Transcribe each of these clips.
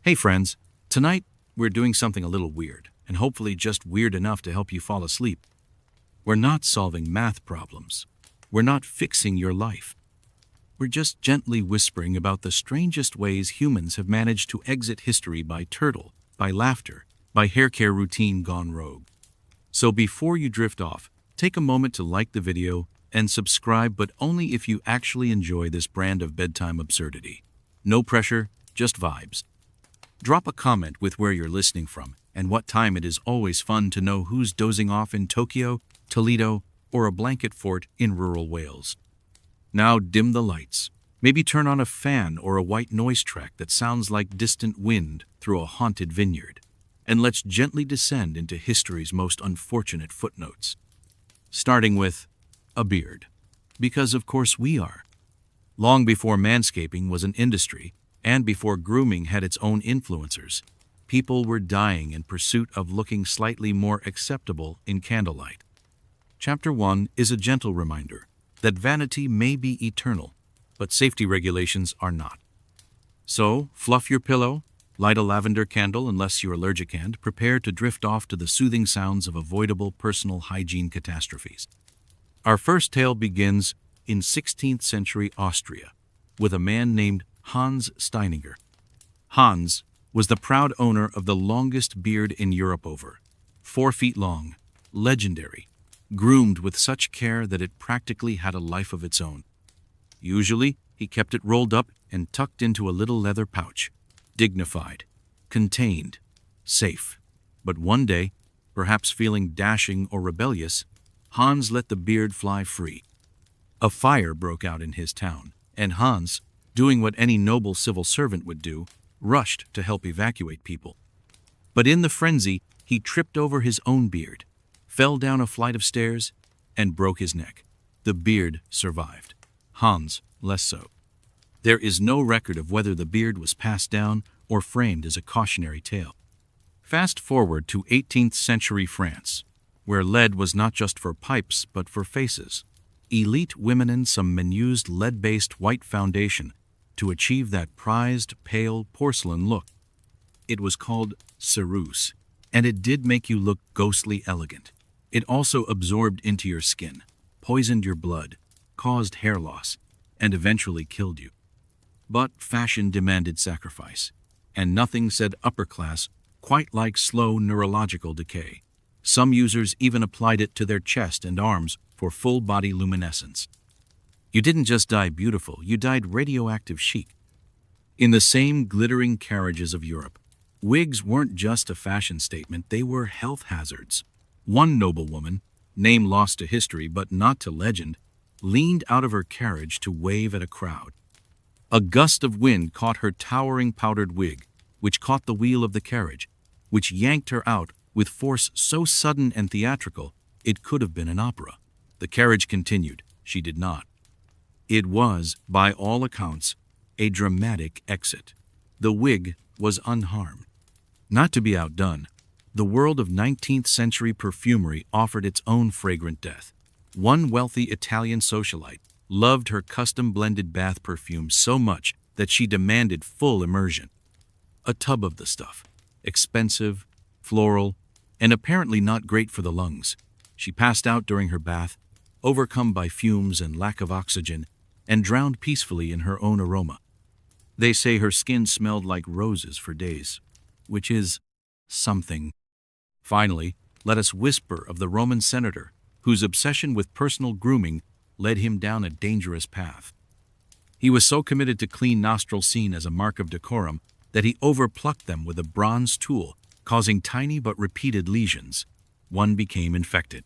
Hey friends, tonight we're doing something a little weird, and hopefully just weird enough to help you fall asleep. We're not solving math problems. We're not fixing your life. We're just gently whispering about the strangest ways humans have managed to exit history by turtle, by laughter, by hair care routine gone rogue. So before you drift off, take a moment to like the video and subscribe, but only if you actually enjoy this brand of bedtime absurdity. No pressure, just vibes. Drop a comment with where you're listening from and what time. It is always fun to know who's dozing off in Tokyo, Toledo, or a blanket fort in rural Wales. Now dim the lights. Maybe turn on a fan or a white noise track that sounds like distant wind through a haunted vineyard. And let's gently descend into history's most unfortunate footnotes. Starting with a beard. Because of course we are. Long before manscaping was an industry, and before grooming had its own influencers, people were dying in pursuit of looking slightly more acceptable in candlelight. Chapter 1 is a gentle reminder that vanity may be eternal, but safety regulations are not. So, fluff your pillow, light a lavender candle unless you're allergic, and prepare to drift off to the soothing sounds of avoidable personal hygiene catastrophes. Our first tale begins in 16th century Austria with a man named Hans Steininger. Hans was the proud owner of the longest beard in Europe, over 4 feet long, legendary, groomed with such care that it practically had a life of its own. Usually, he kept it rolled up and tucked into a little leather pouch, dignified, contained, safe. But one day, perhaps feeling dashing or rebellious, Hans let the beard fly free. A fire broke out in his town, and Hans, doing what any noble civil servant would do, rushed to help evacuate people. But in the frenzy, he tripped over his own beard, fell down a flight of stairs, and broke his neck. The beard survived. Hans less so. There is no record of whether the beard was passed down or framed as a cautionary tale. Fast forward to 18th century France, where lead was not just for pipes but for faces. Elite women in some used lead-based white foundation to achieve that prized pale porcelain look. It was called cerise, and it did make you look ghostly elegant. It also absorbed into your skin, poisoned your blood, caused hair loss, and eventually killed you. But fashion demanded sacrifice, and nothing said upper class quite like slow neurological decay. Some users even applied it to their chest and arms for full-body luminescence. You didn't just die beautiful, you died radioactive chic. In the same glittering carriages of Europe, wigs weren't just a fashion statement, they were health hazards. One noblewoman, name lost to history but not to legend, leaned out of her carriage to wave at a crowd. A gust of wind caught her towering powdered wig, which caught the wheel of the carriage, which yanked her out with force so sudden and theatrical it could have been an opera. The carriage continued. She did not. It was, by all accounts, a dramatic exit. The wig was unharmed. Not to be outdone, the world of 19th century perfumery offered its own fragrant death. One wealthy Italian socialite loved her custom-blended bath perfume so much that she demanded full immersion. A tub of the stuff, expensive, floral, and apparently not great for the lungs. She passed out during her bath, overcome by fumes and lack of oxygen, and drowned peacefully in her own aroma. They say her skin smelled like roses for days, which is something. Finally, let us whisper of the Roman senator, whose obsession with personal grooming led him down a dangerous path. He was so committed to clean nostrils seen as a mark of decorum that he overplucked them with a bronze tool, causing tiny but repeated lesions. One became infected.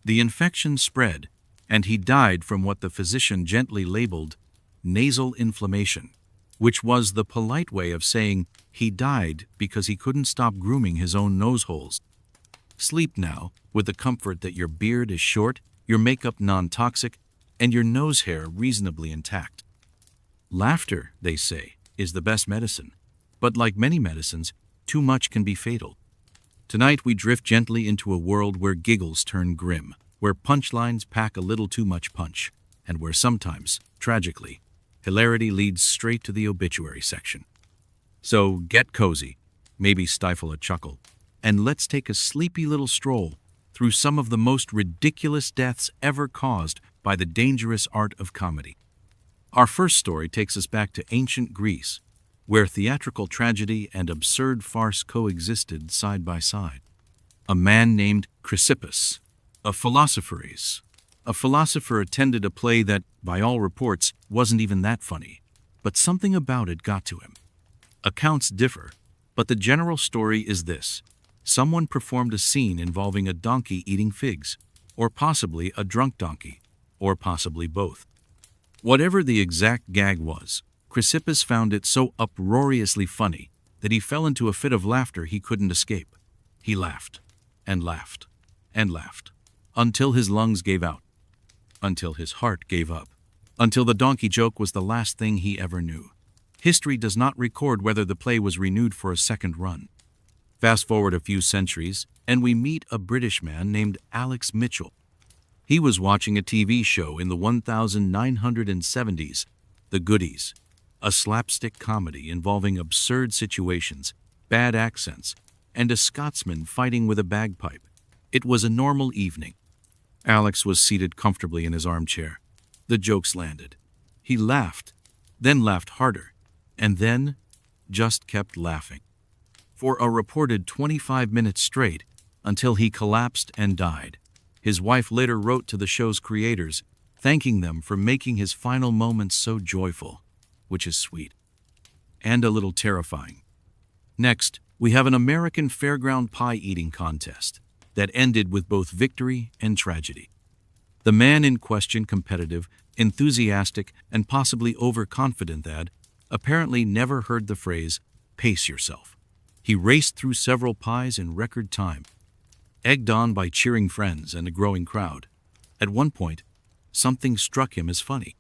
The infection spread, and he died from what the physician gently labeled nasal inflammation, which was the polite way of saying he died because he couldn't stop grooming his own nose holes. Sleep now with the comfort that your beard is short, your makeup non-toxic, and your nose hair reasonably intact. Laughter, they say, is the best medicine, but like many medicines, too much can be fatal. Tonight we drift gently into a world where giggles turn grim, where punchlines pack a little too much punch, and where sometimes, tragically, hilarity leads straight to the obituary section. So get cozy, maybe stifle a chuckle, and let's take a sleepy little stroll through some of the most ridiculous deaths ever caused by the dangerous art of comedy. Our first story takes us back to ancient Greece, where theatrical tragedy and absurd farce coexisted side by side. A man named Chrysippus, a philosopher attended a play that, by all reports, wasn't even that funny, but something about it got to him. Accounts differ, but the general story is this. Someone performed a scene involving a donkey eating figs, or possibly a drunk donkey, or possibly both. Whatever the exact gag was, Chrysippus found it so uproariously funny that he fell into a fit of laughter he couldn't escape. He laughed, and laughed, and laughed, until his lungs gave out, until his heart gave up, until the donkey joke was the last thing he ever knew. History does not record whether the play was renewed for a second run. Fast forward a few centuries, and we meet a British man named Alex Mitchell. He was watching a TV show in the 1970s, The Goodies, a slapstick comedy involving absurd situations, bad accents, and a Scotsman fighting with a bagpipe. It was a normal evening. Alex was seated comfortably in his armchair. The jokes landed. He laughed, then laughed harder, and then just kept laughing. For a reported 25 minutes straight, until he collapsed and died. His wife later wrote to the show's creators, thanking them for making his final moments so joyful, which is sweet, and a little terrifying. Next, we have an American fairground pie eating contest that ended with both victory and tragedy. The man in question, competitive, enthusiastic, and possibly overconfident that, apparently never heard the phrase, "pace yourself." He raced through several pies in record time, egged on by cheering friends and a growing crowd. At one point, something struck him as funny.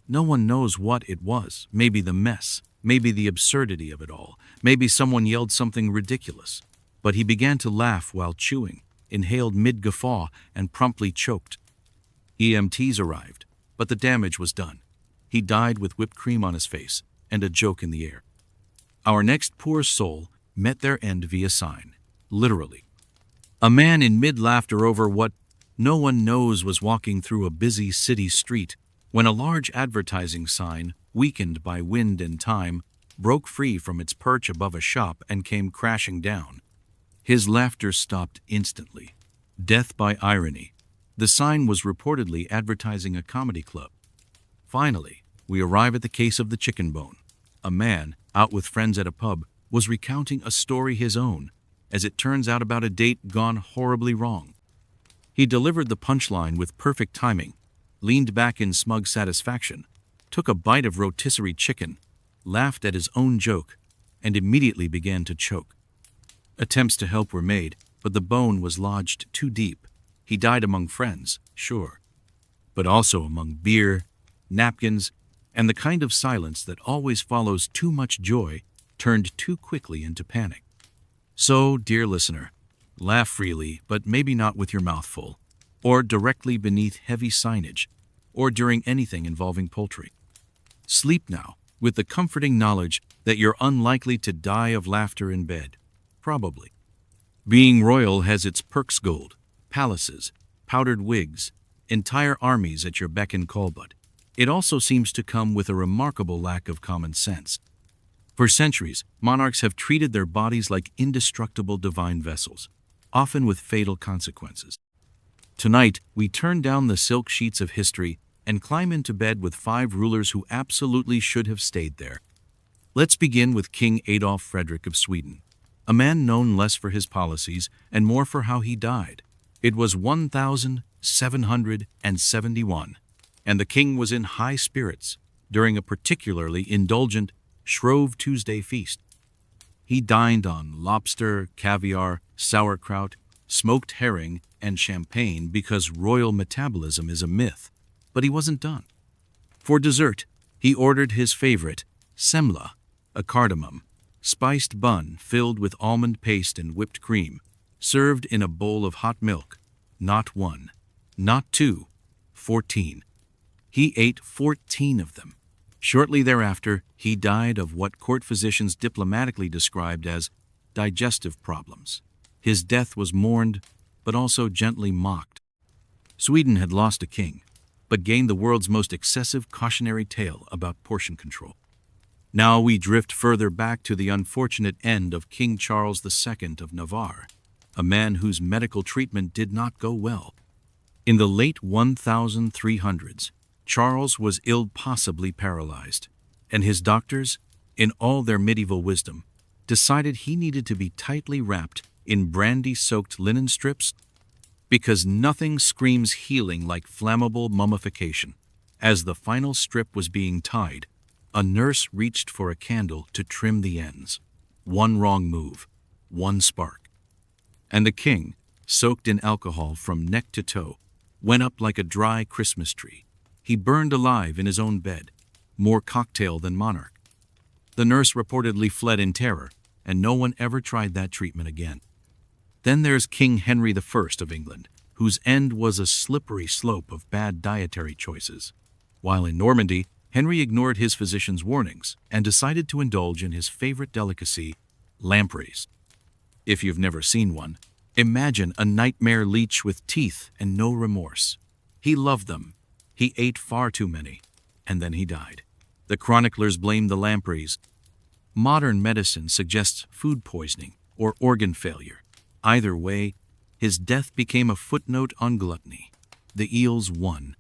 No one knows what it was. Maybe the mess, maybe the absurdity of it all, maybe someone yelled something ridiculous. But he began to laugh while chewing, inhaled mid-guffaw, and promptly choked. EMTs arrived, but the damage was done. He died with whipped cream on his face and a joke in the air. Our next poor soul met their end via sign, literally. A man in mid-laughter over what no one knows was walking through a busy city street when a large advertising sign, weakened by wind and time, broke free from its perch above a shop and came crashing down. His laughter stopped instantly. Death by irony. The sign was reportedly advertising a comedy club. Finally, we arrive at the case of the chicken bone. A man, out with friends at a pub, was recounting a story his own, as it turns out about a date gone horribly wrong. He delivered the punchline with perfect timing, leaned back in smug satisfaction, took a bite of rotisserie chicken, laughed at his own joke, and immediately began to choke. Attempts to help were made, but the bone was lodged too deep. He died among friends, sure, but also among beer, napkins, and the kind of silence that always follows too much joy turned too quickly into panic. So, dear listener, laugh freely, but maybe not with your mouth full, or directly beneath heavy signage, or during anything involving poultry. Sleep now, with the comforting knowledge that you're unlikely to die of laughter in bed. Probably. Being royal has its perks: gold, palaces, powdered wigs, entire armies at your beck and call, but it also seems to come with a remarkable lack of common sense. For centuries, monarchs have treated their bodies like indestructible divine vessels, often with fatal consequences. Tonight, we turn down the silk sheets of history and climb into bed with 5 rulers who absolutely should have stayed there. Let's begin with King Adolf Frederick of Sweden, a man known less for his policies and more for how he died. It was 1771, and the king was in high spirits during a particularly indulgent Shrove Tuesday feast. He dined on lobster, caviar, sauerkraut, smoked herring, and champagne because royal metabolism is a myth. But he wasn't done. For dessert, he ordered his favorite, semla, a cardamom, spiced bun filled with almond paste and whipped cream, served in a bowl of hot milk. Not 1, not 2, 14. He ate 14 of them. Shortly thereafter, he died of what court physicians diplomatically described as digestive problems. His death was mourned, but also gently mocked. Sweden had lost a king, but gained the world's most excessive cautionary tale about portion control. Now we drift further back to the unfortunate end of King Charles II of Navarre, a man whose medical treatment did not go well. In the late 1300s, Charles was ill, possibly paralyzed, and his doctors, in all their medieval wisdom, decided he needed to be tightly wrapped in brandy-soaked linen strips because nothing screams healing like flammable mummification. As the final strip was being tied, a nurse reached for a candle to trim the ends. One wrong move, one spark. And the king, soaked in alcohol from neck to toe, went up like a dry Christmas tree. He burned alive in his own bed, more cocktail than monarch. The nurse reportedly fled in terror, and no one ever tried that treatment again. Then there's King Henry I of England, whose end was a slippery slope of bad dietary choices. While in Normandy, Henry ignored his physician's warnings and decided to indulge in his favorite delicacy, lampreys. If you've never seen one, imagine a nightmare leech with teeth and no remorse. He loved them. He ate far too many, and then he died. The chroniclers blame the lampreys. Modern medicine suggests food poisoning or organ failure. Either way, his death became a footnote on gluttony. The eels won.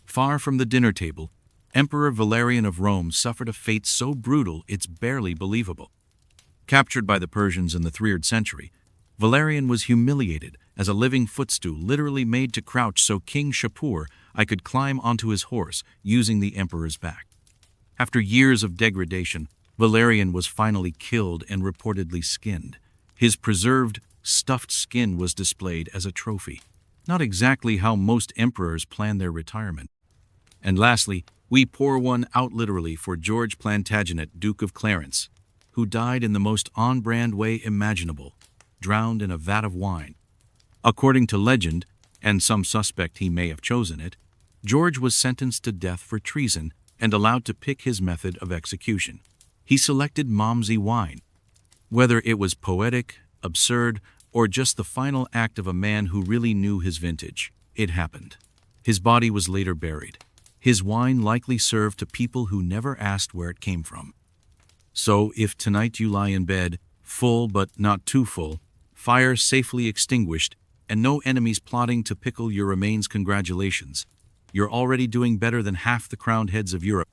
Far from the dinner table, Emperor Valerian of Rome suffered a fate so brutal it's barely believable. Captured by the Persians in the 3rd century, Valerian was humiliated as a living footstool, literally made to crouch so King Shapur I could climb onto his horse using the emperor's back. After years of degradation, Valerian was finally killed and reportedly skinned. His preserved, stuffed skin was displayed as a trophy. Not exactly how most emperors plan their retirement. And lastly, we pour one out literally for George Plantagenet, Duke of Clarence, who died in the most on-brand way imaginable, drowned in a vat of wine. According to legend, and some suspect he may have chosen it, George was sentenced to death for treason and allowed to pick his method of execution. He selected Malmsey wine. Whether it was poetic, absurd, or just the final act of a man who really knew his vintage, it happened. His body was later buried. His wine likely served to people who never asked where it came from. So if tonight you lie in bed, full but not too full, fire safely extinguished, and no enemies plotting to pickle your remains, congratulations. You're already doing better than half the crowned heads of Europe.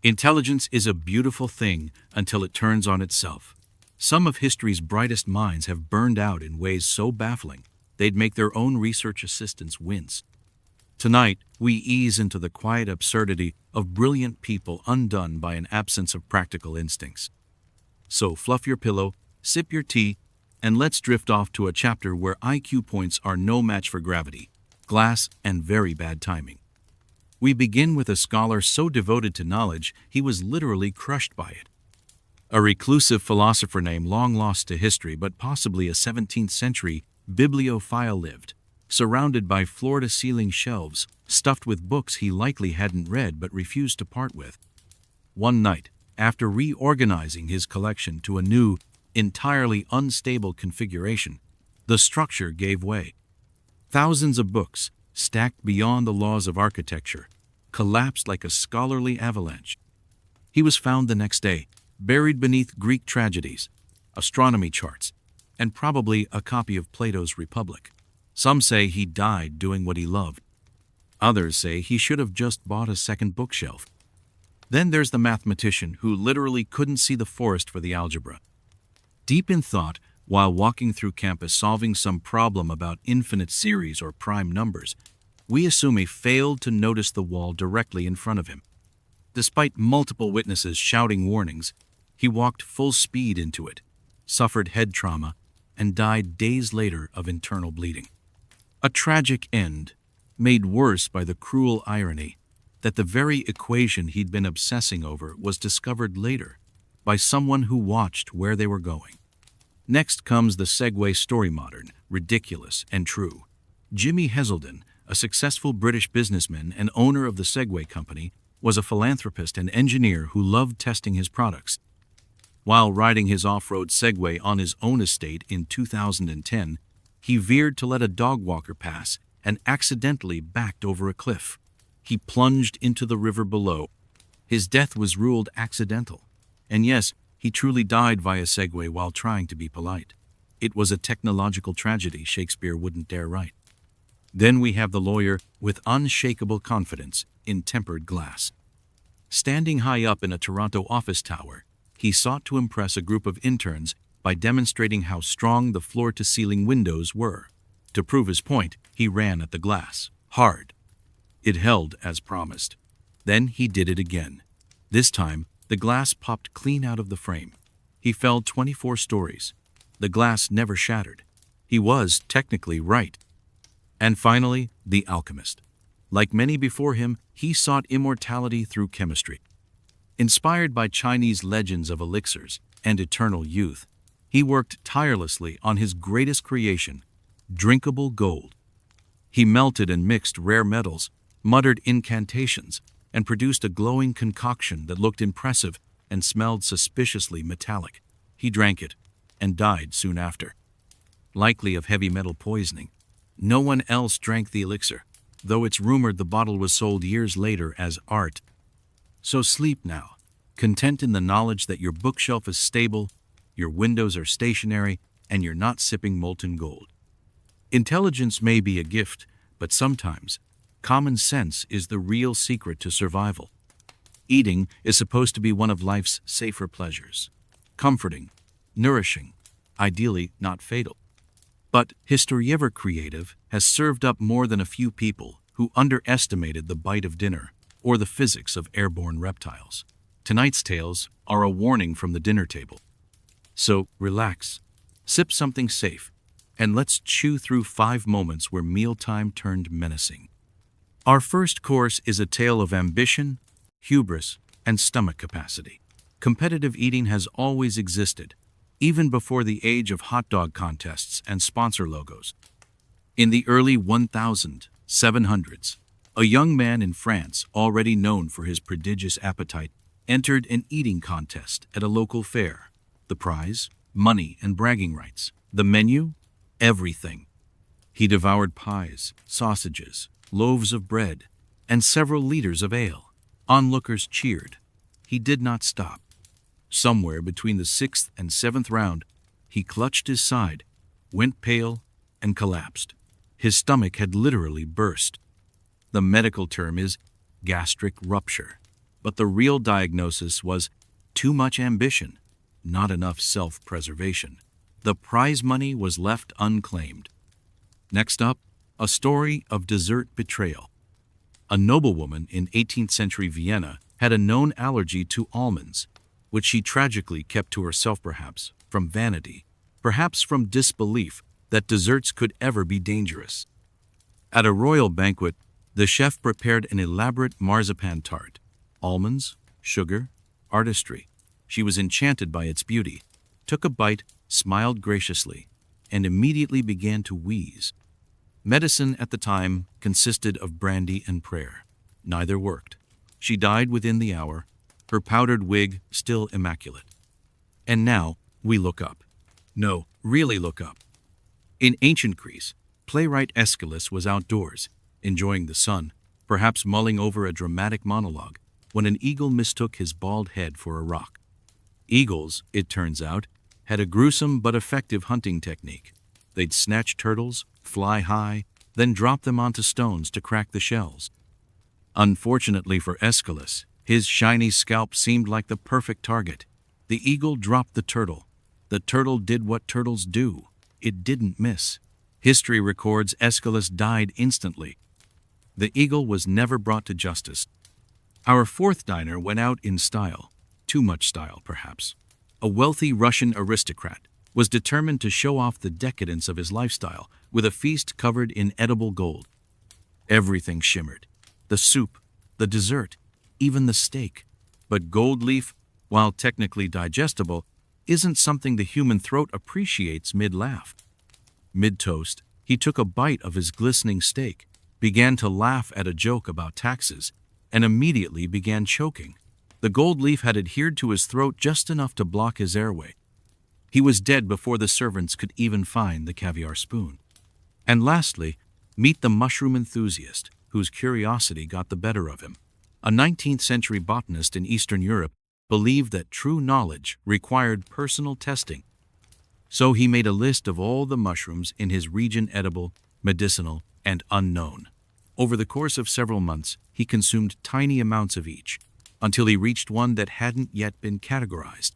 Intelligence is a beautiful thing until it turns on itself. Some of history's brightest minds have burned out in ways so baffling, they'd make their own research assistants wince. Tonight, we ease into the quiet absurdity of brilliant people undone by an absence of practical instincts. So fluff your pillow, sip your tea, and let's drift off to a chapter where IQ points are no match for gravity, glass, and very bad timing. We begin with a scholar so devoted to knowledge he was literally crushed by it. A reclusive philosopher named long lost to history but possibly a 17th century bibliophile lived, surrounded by floor-to-ceiling shelves stuffed with books he likely hadn't read but refused to part with. One night, after reorganizing his collection to a new, entirely unstable configuration, the structure gave way. Thousands of books, stacked beyond the laws of architecture, collapsed like a scholarly avalanche. He was found the next day, buried beneath Greek tragedies, astronomy charts, and probably a copy of Plato's Republic. Some say he died doing what he loved. Others say he should have just bought a second bookshelf. Then there's the mathematician who literally couldn't see the forest for the algebra. Deep in thought, while walking through campus solving some problem about infinite series or prime numbers, we assume he failed to notice the wall directly in front of him. Despite multiple witnesses shouting warnings, he walked full speed into it, suffered head trauma, and died days later of internal bleeding. A tragic end, made worse by the cruel irony that the very equation he'd been obsessing over was discovered later by someone who watched where they were going. Next comes the Segway story, modern, ridiculous, and true. Jimmy Heselden, a successful British businessman and owner of the Segway company, was a philanthropist and engineer who loved testing his products. While riding his off-road Segway on his own estate in 2010, he veered to let a dog walker pass and accidentally backed over a cliff. He plunged into the river below. His death was ruled accidental. And yes, he truly died via Segway while trying to be polite. It was a technological tragedy Shakespeare wouldn't dare write. Then we have the lawyer with unshakable confidence in tempered glass. Standing high up in a Toronto office tower, he sought to impress a group of interns by demonstrating how strong the floor-to-ceiling windows were. To prove his point, he ran at the glass, hard. It held as promised. Then he did it again. This time, the glass popped clean out of the frame. He fell 24 stories. The glass never shattered. He was technically right. And finally, the alchemist. Like many before him, he sought immortality through chemistry. Inspired by Chinese legends of elixirs and eternal youth, he worked tirelessly on his greatest creation, drinkable gold. He melted and mixed rare metals, muttered incantations, and produced a glowing concoction that looked impressive and smelled suspiciously metallic. He drank it and died soon after, likely of heavy metal poisoning. No one else drank the elixir, though it's rumored the bottle was sold years later as art. So sleep now, content in the knowledge that your bookshelf is stable, your windows are stationary, and you're not sipping molten gold. Intelligence may be a gift, but sometimes common sense is the real secret to survival. Eating is supposed to be one of life's safer pleasures. Comforting, nourishing, ideally not fatal. But history ever creative has served up more than a few people who underestimated the bite of dinner or the physics of airborne reptiles. Tonight's tales are a warning from the dinner table. So relax, sip something safe, and let's chew through 5 moments where mealtime turned menacing. Our first course is a tale of ambition, hubris, and stomach capacity. Competitive eating has always existed, even before the age of hot dog contests and sponsor logos. In the early 1700s, a young man in France, already known for his prodigious appetite, entered an eating contest at a local fair. The prize? Money and bragging rights. The menu? Everything. He devoured pies, sausages, loaves of bread, and several liters of ale. Onlookers cheered. He did not stop. Somewhere between the 6th and 7th round, he clutched his side, went pale, and collapsed. His stomach had literally burst. The medical term is gastric rupture, but the real diagnosis was too much ambition, not enough self-preservation. The prize money was left unclaimed. Next up, a story of dessert betrayal. A noblewoman in 18th century Vienna had a known allergy to almonds, which she tragically kept to herself, perhaps from vanity, perhaps from disbelief that desserts could ever be dangerous. At a royal banquet, the chef prepared an elaborate marzipan tart. Almonds, sugar, artistry. She was enchanted by its beauty, took a bite, smiled graciously, and immediately began to wheeze. Medicine at the time consisted of brandy and prayer. Neither worked. She died within the hour, her powdered wig still immaculate. And now we look up. No, really look up. In ancient Greece, playwright Aeschylus was outdoors, enjoying the sun, perhaps mulling over a dramatic monologue, when an eagle mistook his bald head for a rock. Eagles, it turns out, had a gruesome but effective hunting technique. They'd snatch turtles, fly high, then drop them onto stones to crack the shells. Unfortunately for Aeschylus, his shiny scalp seemed like the perfect target. The eagle dropped the turtle. The turtle did what turtles do. It didn't miss. History records Aeschylus died instantly. The eagle was never brought to justice. Our fourth diner went out in style. Too much style, perhaps. A wealthy Russian aristocrat was determined to show off the decadence of his lifestyle with a feast covered in edible gold. Everything shimmered. The soup, the dessert, even the steak. But gold leaf, while technically digestible, isn't something the human throat appreciates mid-laugh. Mid-toast, he took a bite of his glistening steak, began to laugh at a joke about taxes, and immediately began choking. The gold leaf had adhered to his throat just enough to block his airway. He was dead before the servants could even find the caviar spoon. And lastly, meet the mushroom enthusiast, whose curiosity got the better of him. A 19th century botanist in Eastern Europe believed that true knowledge required personal testing. So he made a list of all the mushrooms in his region, edible, medicinal, and unknown. Over the course of several months, he consumed tiny amounts of each, until he reached one that hadn't yet been categorized.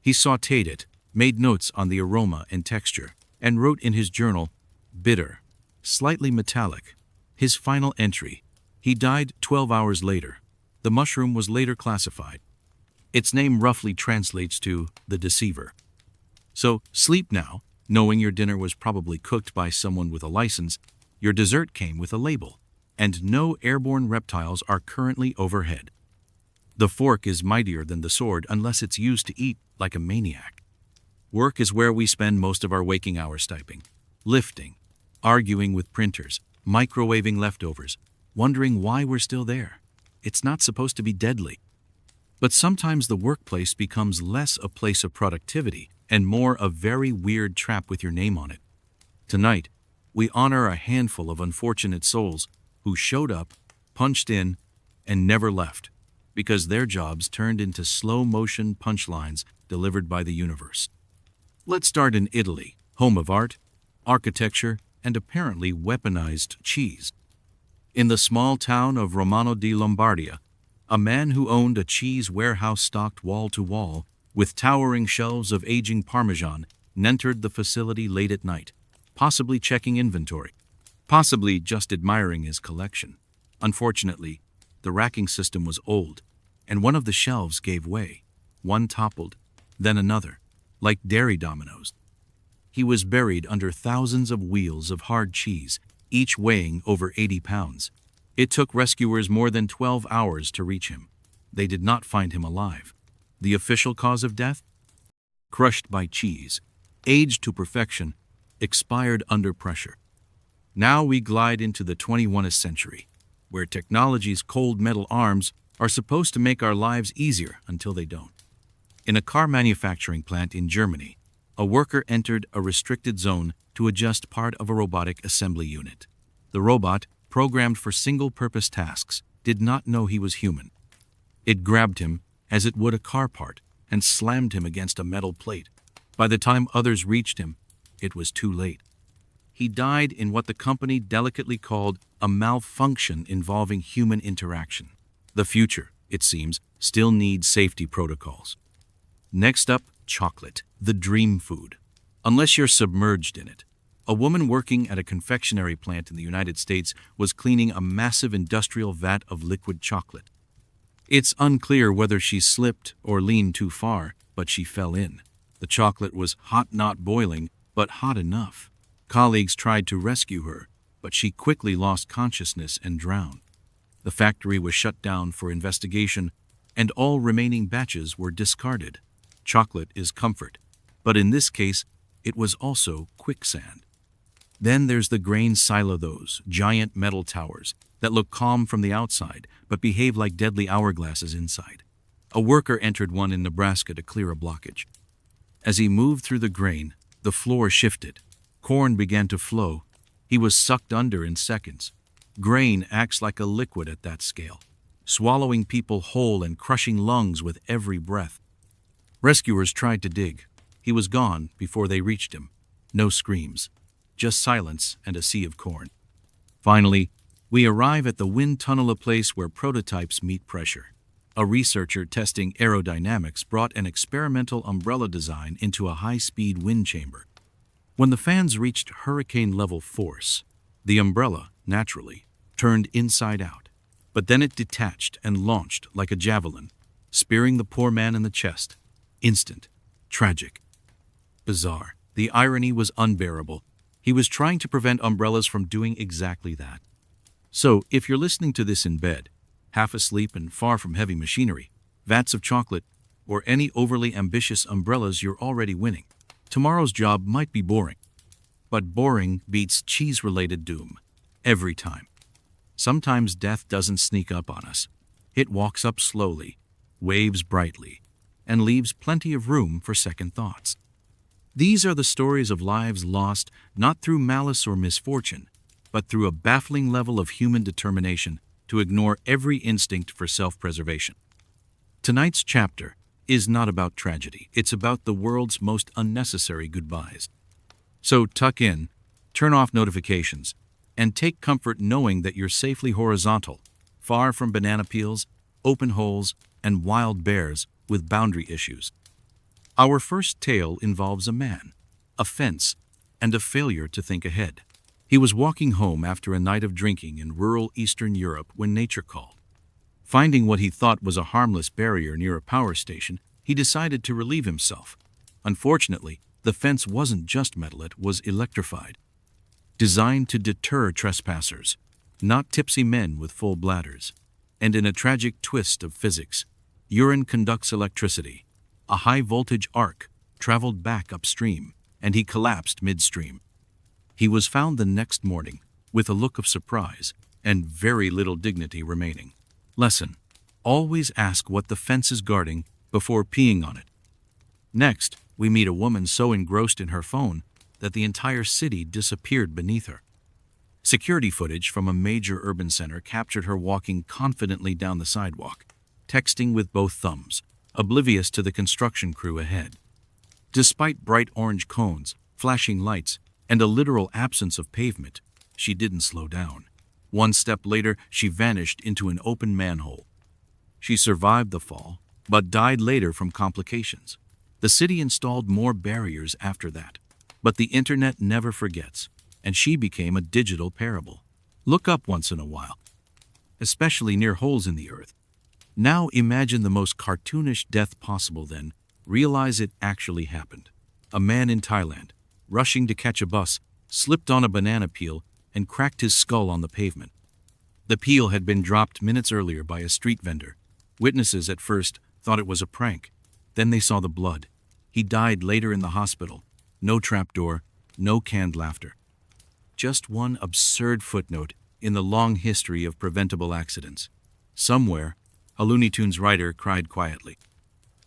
He sautéed it, made notes on the aroma and texture, and wrote in his journal, "Bitter, slightly metallic." His final entry: he died 12 hours later. The mushroom was later classified. Its name roughly translates to the deceiver. So sleep now, knowing your dinner was probably cooked by someone with a license, your dessert came with a label, and no airborne reptiles are currently overhead. The fork is mightier than the sword unless it's used to eat like a maniac. Work is where we spend most of our waking hours typing, lifting, arguing with printers, microwaving leftovers, wondering why we're still there. It's not supposed to be deadly. But sometimes the workplace becomes less a place of productivity and more a very weird trap with your name on it. Tonight, we honor a handful of unfortunate souls who showed up, punched in, and never left, because their jobs turned into slow-motion punchlines delivered by the universe. Let's start in Italy, home of art, architecture, and apparently weaponized cheese. In the small town of Romano di Lombardia, a man who owned a cheese warehouse stocked wall to wall with towering shelves of aging Parmesan entered the facility late at night, possibly checking inventory, possibly just admiring his collection. Unfortunately, the racking system was old, and one of the shelves gave way. One toppled, then another, like dairy dominoes. He was buried under thousands of wheels of hard cheese, each weighing over 80 pounds. It took rescuers more than 12 hours to reach him. They did not find him alive. The official cause of death? Crushed by cheese, aged to perfection, expired under pressure. Now we glide into the 21st century, where technology's cold metal arms are supposed to make our lives easier until they don't. In a car manufacturing plant in Germany, a worker entered a restricted zone to adjust part of a robotic assembly unit. The robot, programmed for single-purpose tasks, did not know he was human. It grabbed him as it would a car part and slammed him against a metal plate. By the time others reached him, it was too late. He died in what the company delicately called a malfunction involving human interaction. The future, it seems, still needs safety protocols. Next up, chocolate, the dream food. Unless you're submerged in it. A woman working at a confectionery plant in the United States was cleaning a massive industrial vat of liquid chocolate. It's unclear whether she slipped or leaned too far, but she fell in. The chocolate was hot, not boiling, but hot enough. Colleagues tried to rescue her, but she quickly lost consciousness and drowned. The factory was shut down for investigation, and all remaining batches were discarded. Chocolate is comfort, but in this case, it was also quicksand. Then there's the grain silo, those giant metal towers that look calm from the outside but behave like deadly hourglasses inside. A worker entered one in Nebraska to clear a blockage. As he moved through the grain, the floor shifted. Corn began to flow. He was sucked under in seconds. Grain acts like a liquid at that scale, swallowing people whole and crushing lungs with every breath. Rescuers tried to dig. He was gone before they reached him. No screams, just silence and a sea of corn. Finally, we arrive at the wind tunnel, a place where prototypes meet pressure. A researcher testing aerodynamics brought an experimental umbrella design into a high-speed wind chamber. When the fans reached hurricane-level force, the umbrella, naturally, turned inside out. But then it detached and launched like a javelin, spearing the poor man in the chest. Instant. Tragic. Bizarre. The irony was unbearable. He was trying to prevent umbrellas from doing exactly that. So, if you're listening to this in bed, half asleep and far from heavy machinery, vats of chocolate, or any overly ambitious umbrellas, you're already winning. Tomorrow's job might be boring, but boring beats cheese-related doom. Every time. Sometimes death doesn't sneak up on us. It walks up slowly, waves brightly, and leaves plenty of room for second thoughts. These are the stories of lives lost not through malice or misfortune, but through a baffling level of human determination to ignore every instinct for self-preservation. Tonight's chapter is not about tragedy. It's about the world's most unnecessary goodbyes. So tuck in, turn off notifications, and take comfort knowing that you're safely horizontal, far from banana peels, open holes, and wild bears with boundary issues. Our first tale involves a man, a fence, and a failure to think ahead. He was walking home after a night of drinking in rural Eastern Europe when nature called. Finding what he thought was a harmless barrier near a power station, he decided to relieve himself. Unfortunately, the fence wasn't just metal, it was electrified. Designed to deter trespassers, not tipsy men with full bladders. And in a tragic twist of physics, urine conducts electricity. A high-voltage arc traveled back upstream, and he collapsed midstream. He was found the next morning with a look of surprise and very little dignity remaining. Lesson: always ask what the fence is guarding before peeing on it. Next, we meet a woman so engrossed in her phone that the entire city disappeared beneath her. Security footage from a major urban center captured her walking confidently down the sidewalk, texting with both thumbs, oblivious to the construction crew ahead. Despite bright orange cones, flashing lights, and a literal absence of pavement, she didn't slow down. One step later, she vanished into an open manhole. She survived the fall, but died later from complications. The city installed more barriers after that, but the internet never forgets, and she became a digital parable. Look up once in a while, especially near holes in the earth. Now imagine the most cartoonish death possible, then realize it actually happened. A man in Thailand, rushing to catch a bus, slipped on a banana peel and cracked his skull on the pavement. The peel had been dropped minutes earlier by a street vendor. Witnesses at first thought it was a prank. Then they saw the blood. He died later in the hospital. No trapdoor, no canned laughter. Just one absurd footnote in the long history of preventable accidents. Somewhere, a Looney Tunes writer cried quietly.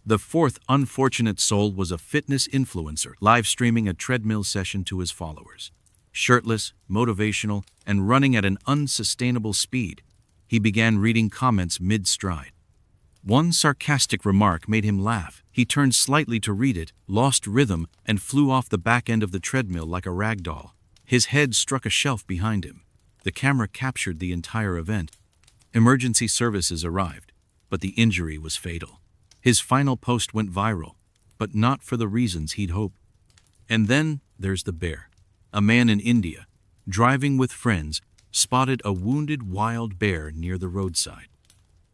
The fourth unfortunate soul was a fitness influencer, live streaming a treadmill session to his followers. Shirtless, motivational, and running at an unsustainable speed, he began reading comments mid-stride. One sarcastic remark made him laugh. He turned slightly to read it, lost rhythm, and flew off the back end of the treadmill like a rag doll. His head struck a shelf behind him. The camera captured the entire event. Emergency services arrived, but the injury was fatal. His final post went viral, but not for the reasons he'd hoped. And then there's the bear. A man in India, driving with friends, spotted a wounded wild bear near the roadside.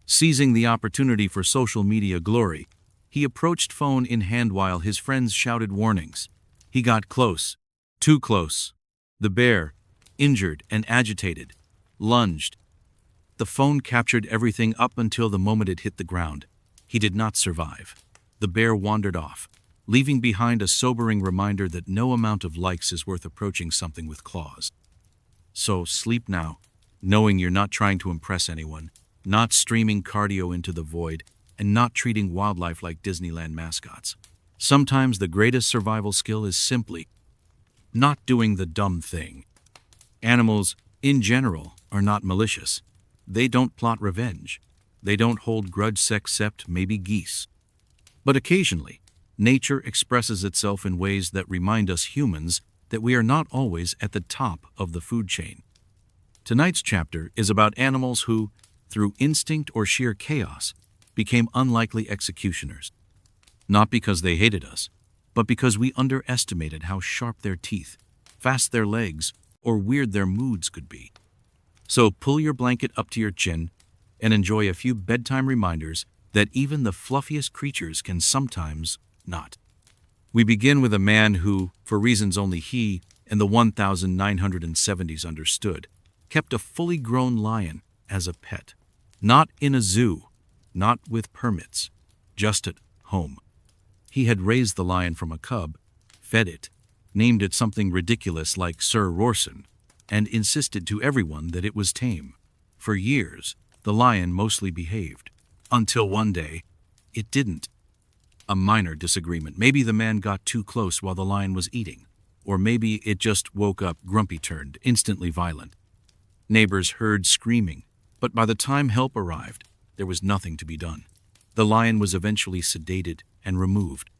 Seizing the opportunity for social media glory, he approached phone in hand while his friends shouted warnings. He got close, too close. The bear, injured and agitated, lunged. The phone captured everything up until the moment it hit the ground. He did not survive. The bear wandered off, leaving behind a sobering reminder that no amount of likes is worth approaching something with claws. So sleep now, knowing you're not trying to impress anyone, not streaming cardio into the void, and not treating wildlife like Disneyland mascots. Sometimes the greatest survival skill is simply not doing the dumb thing. Animals, in general, are not malicious. They don't plot revenge. They don't hold grudge except maybe geese. But occasionally, nature expresses itself in ways that remind us humans that we are not always at the top of the food chain. Tonight's chapter is about animals who, through instinct or sheer chaos, became unlikely executioners. Not because they hated us, but because we underestimated how sharp their teeth, fast their legs, or weird their moods could be. So pull your blanket up to your chin and enjoy a few bedtime reminders that even the fluffiest creatures can sometimes not. We begin with a man who, for reasons only he and the 1970s understood, kept a fully grown lion as a pet. Not in a zoo, not with permits, just at home. He had raised the lion from a cub, fed it, named it something ridiculous like Sir Rorson, and insisted to everyone that it was tame. For years, the lion mostly behaved. Until one day, it didn't. A minor disagreement. Maybe the man got too close while the lion was eating. Or maybe it just woke up grumpy-turned, instantly violent. Neighbors heard screaming, but by the time help arrived, there was nothing to be done. The lion was eventually sedated and removed.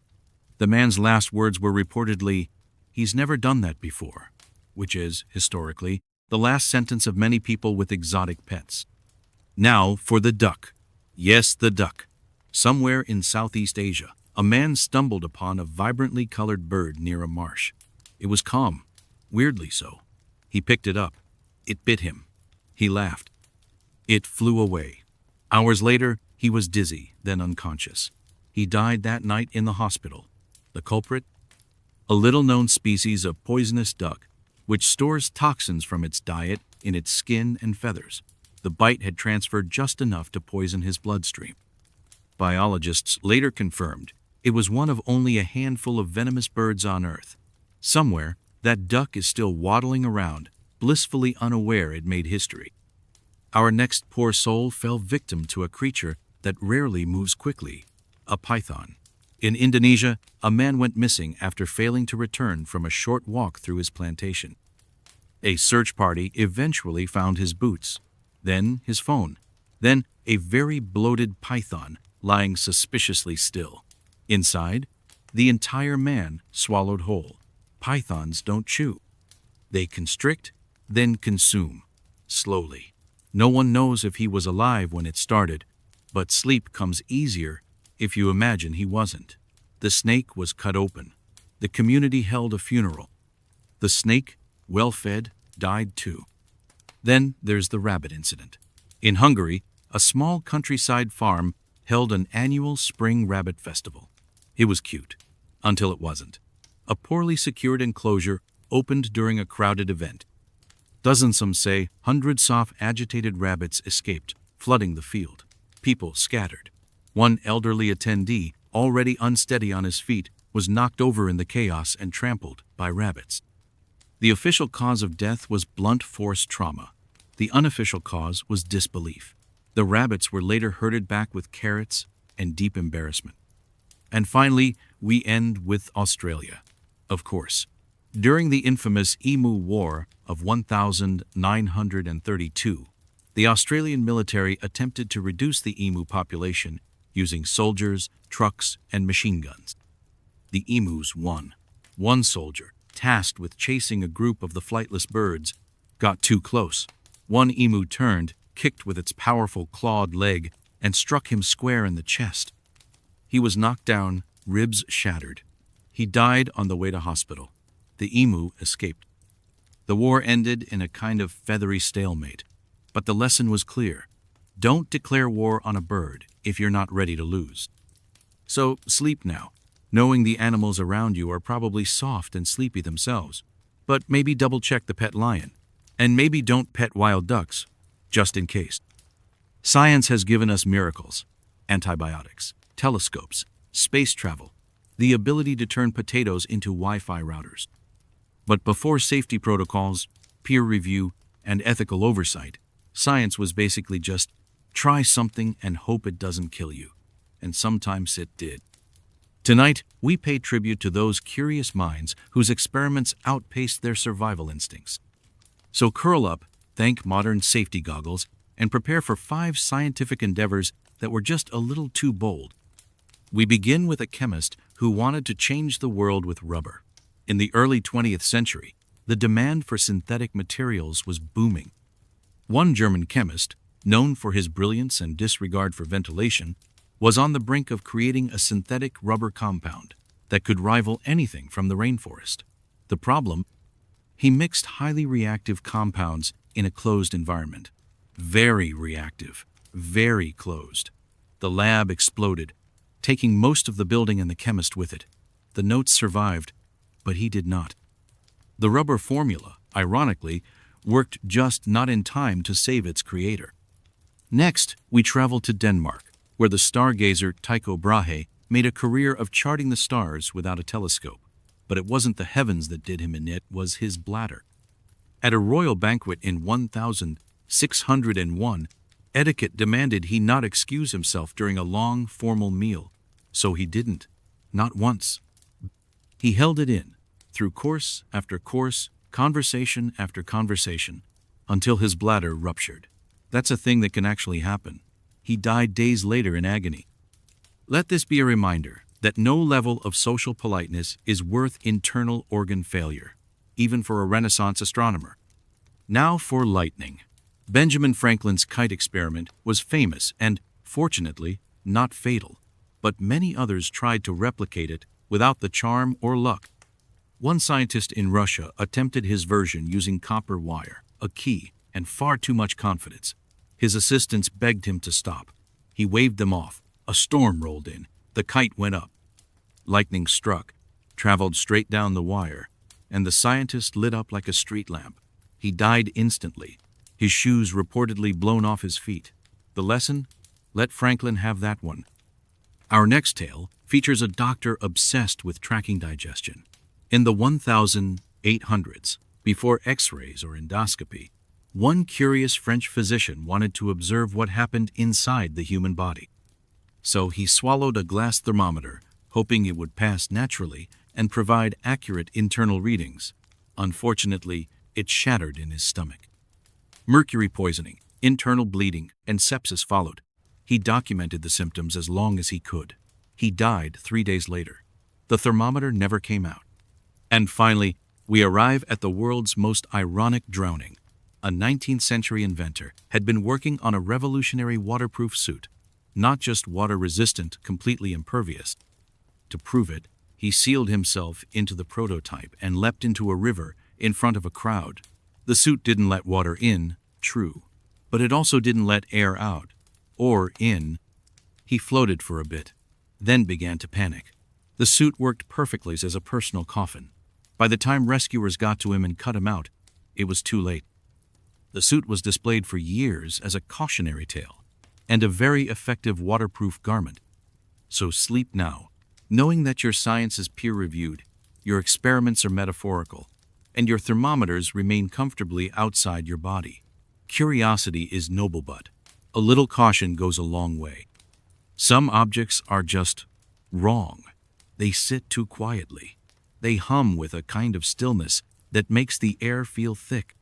The man's last words were reportedly, "He's never done that before," which is, historically, the last sentence of many people with exotic pets. Now for the duck. Yes, the duck. Somewhere in Southeast Asia, a man stumbled upon a vibrantly colored bird near a marsh. It was calm, weirdly so. He picked it up. It bit him. He laughed. It flew away. Hours later, he was dizzy, then unconscious. He died that night in the hospital. The culprit? A little-known species of poisonous duck, which stores toxins from its diet in its skin and feathers. The bite had transferred just enough to poison his bloodstream. Biologists later confirmed it was one of only a handful of venomous birds on Earth. Somewhere, that duck is still waddling around, blissfully unaware it made history. Our next poor soul fell victim to a creature that rarely moves quickly, a python. In Indonesia, a man went missing after failing to return from a short walk through his plantation. A search party eventually found his boots, then his phone, then a very bloated python lying suspiciously still. Inside, the entire man swallowed whole. Pythons don't chew. They constrict, then consume, slowly. No one knows if he was alive when it started, but sleep comes easier if you imagine he wasn't. The snake was cut open. The community held a funeral. The snake, well-fed, died too. Then there's the rabbit incident. In Hungary, a small countryside farm held an annual spring rabbit festival. It was cute, until it wasn't. A poorly secured enclosure opened during a crowded event. Dozens, some say, hundreds of agitated rabbits escaped, flooding the field. People scattered. One elderly attendee, already unsteady on his feet, was knocked over in the chaos and trampled by rabbits. The official cause of death was blunt force trauma. The unofficial cause was disbelief. The rabbits were later herded back with carrots and deep embarrassment. And finally, we end with Australia. Of course, during the infamous Emu War of 1932, the Australian military attempted to reduce the emu population using soldiers, trucks, and machine guns. The emus won. One soldier, tasked with chasing a group of the flightless birds, got too close. One emu turned, kicked with its powerful clawed leg, and struck him square in the chest. He was knocked down, ribs shattered. He died on the way to hospital. The emu escaped. The war ended in a kind of feathery stalemate, but the lesson was clear. Don't declare war on a bird if you're not ready to lose. So sleep now, knowing the animals around you are probably soft and sleepy themselves, but maybe double-check the pet lion, and maybe don't pet wild ducks, just in case. Science has given us miracles: antibiotics, telescopes, space travel, the ability to turn potatoes into Wi-Fi routers. But before safety protocols, peer review, and ethical oversight, science was basically just try something and hope it doesn't kill you. And sometimes it did. Tonight, we pay tribute to those curious minds whose experiments outpaced their survival instincts. So curl up, thank modern safety goggles, and prepare for 5 scientific endeavors that were just a little too bold. We begin with a chemist who wanted to change the world with rubber. In the early 20th century, the demand for synthetic materials was booming. One German chemist, known for his brilliance and disregard for ventilation, was on the brink of creating a synthetic rubber compound that could rival anything from the rainforest. The problem? He mixed highly reactive compounds in a closed environment. Very reactive, very closed. The lab exploded, taking most of the building and the chemist with it. The notes survived, but he did not. The rubber formula, ironically, worked just not in time to save its creator. Next, we travel to Denmark, where the stargazer Tycho Brahe made a career of charting the stars without a telescope. But it wasn't the heavens that did him in, it was his bladder. At a royal banquet in 1601, Etiquette demanded he not excuse himself during a long, formal meal, so he didn't, not once. He held it in, through course after course, conversation after conversation, until his bladder ruptured. That's a thing that can actually happen. He died days later in agony. Let this be a reminder that no level of social politeness is worth internal organ failure, even for a Renaissance astronomer. Now for lightning. Benjamin Franklin's kite experiment was famous and, fortunately, not fatal, but many others tried to replicate it without the charm or luck. One scientist in Russia attempted his version using copper wire, a key, and far too much confidence. His assistants begged him to stop. He waved them off. A storm rolled in. The kite went up. Lightning struck, traveled straight down the wire, and the scientist lit up like a street lamp. He died instantly, his shoes reportedly blown off his feet. The lesson? Let Franklin have that one. Our next tale features a doctor obsessed with tracking digestion. In the 1800s, before X-rays or endoscopy, one curious French physician wanted to observe what happened inside the human body. So he swallowed a glass thermometer, hoping it would pass naturally and provide accurate internal readings. Unfortunately, it shattered in his stomach. Mercury poisoning, internal bleeding, and sepsis followed. He documented the symptoms as long as he could. He died 3 days later. The thermometer never came out. And finally, we arrive at the world's most ironic drowning. A 19th century inventor had been working on a revolutionary waterproof suit, not just water-resistant, completely impervious. To prove it, he sealed himself into the prototype and leapt into a river in front of a crowd. The suit didn't let water in, true, but it also didn't let air out, or in. He floated for a bit, then began to panic. The suit worked perfectly as a personal coffin. By the time rescuers got to him and cut him out, it was too late. The suit was displayed for years as a cautionary tale and a very effective waterproof garment. So sleep now, knowing that your science is peer-reviewed, your experiments are metaphorical, and your thermometers remain comfortably outside your body. Curiosity is noble, but a little caution goes a long way. Some objects are just wrong. They sit too quietly. They hum with a kind of stillness that makes the air feel thick.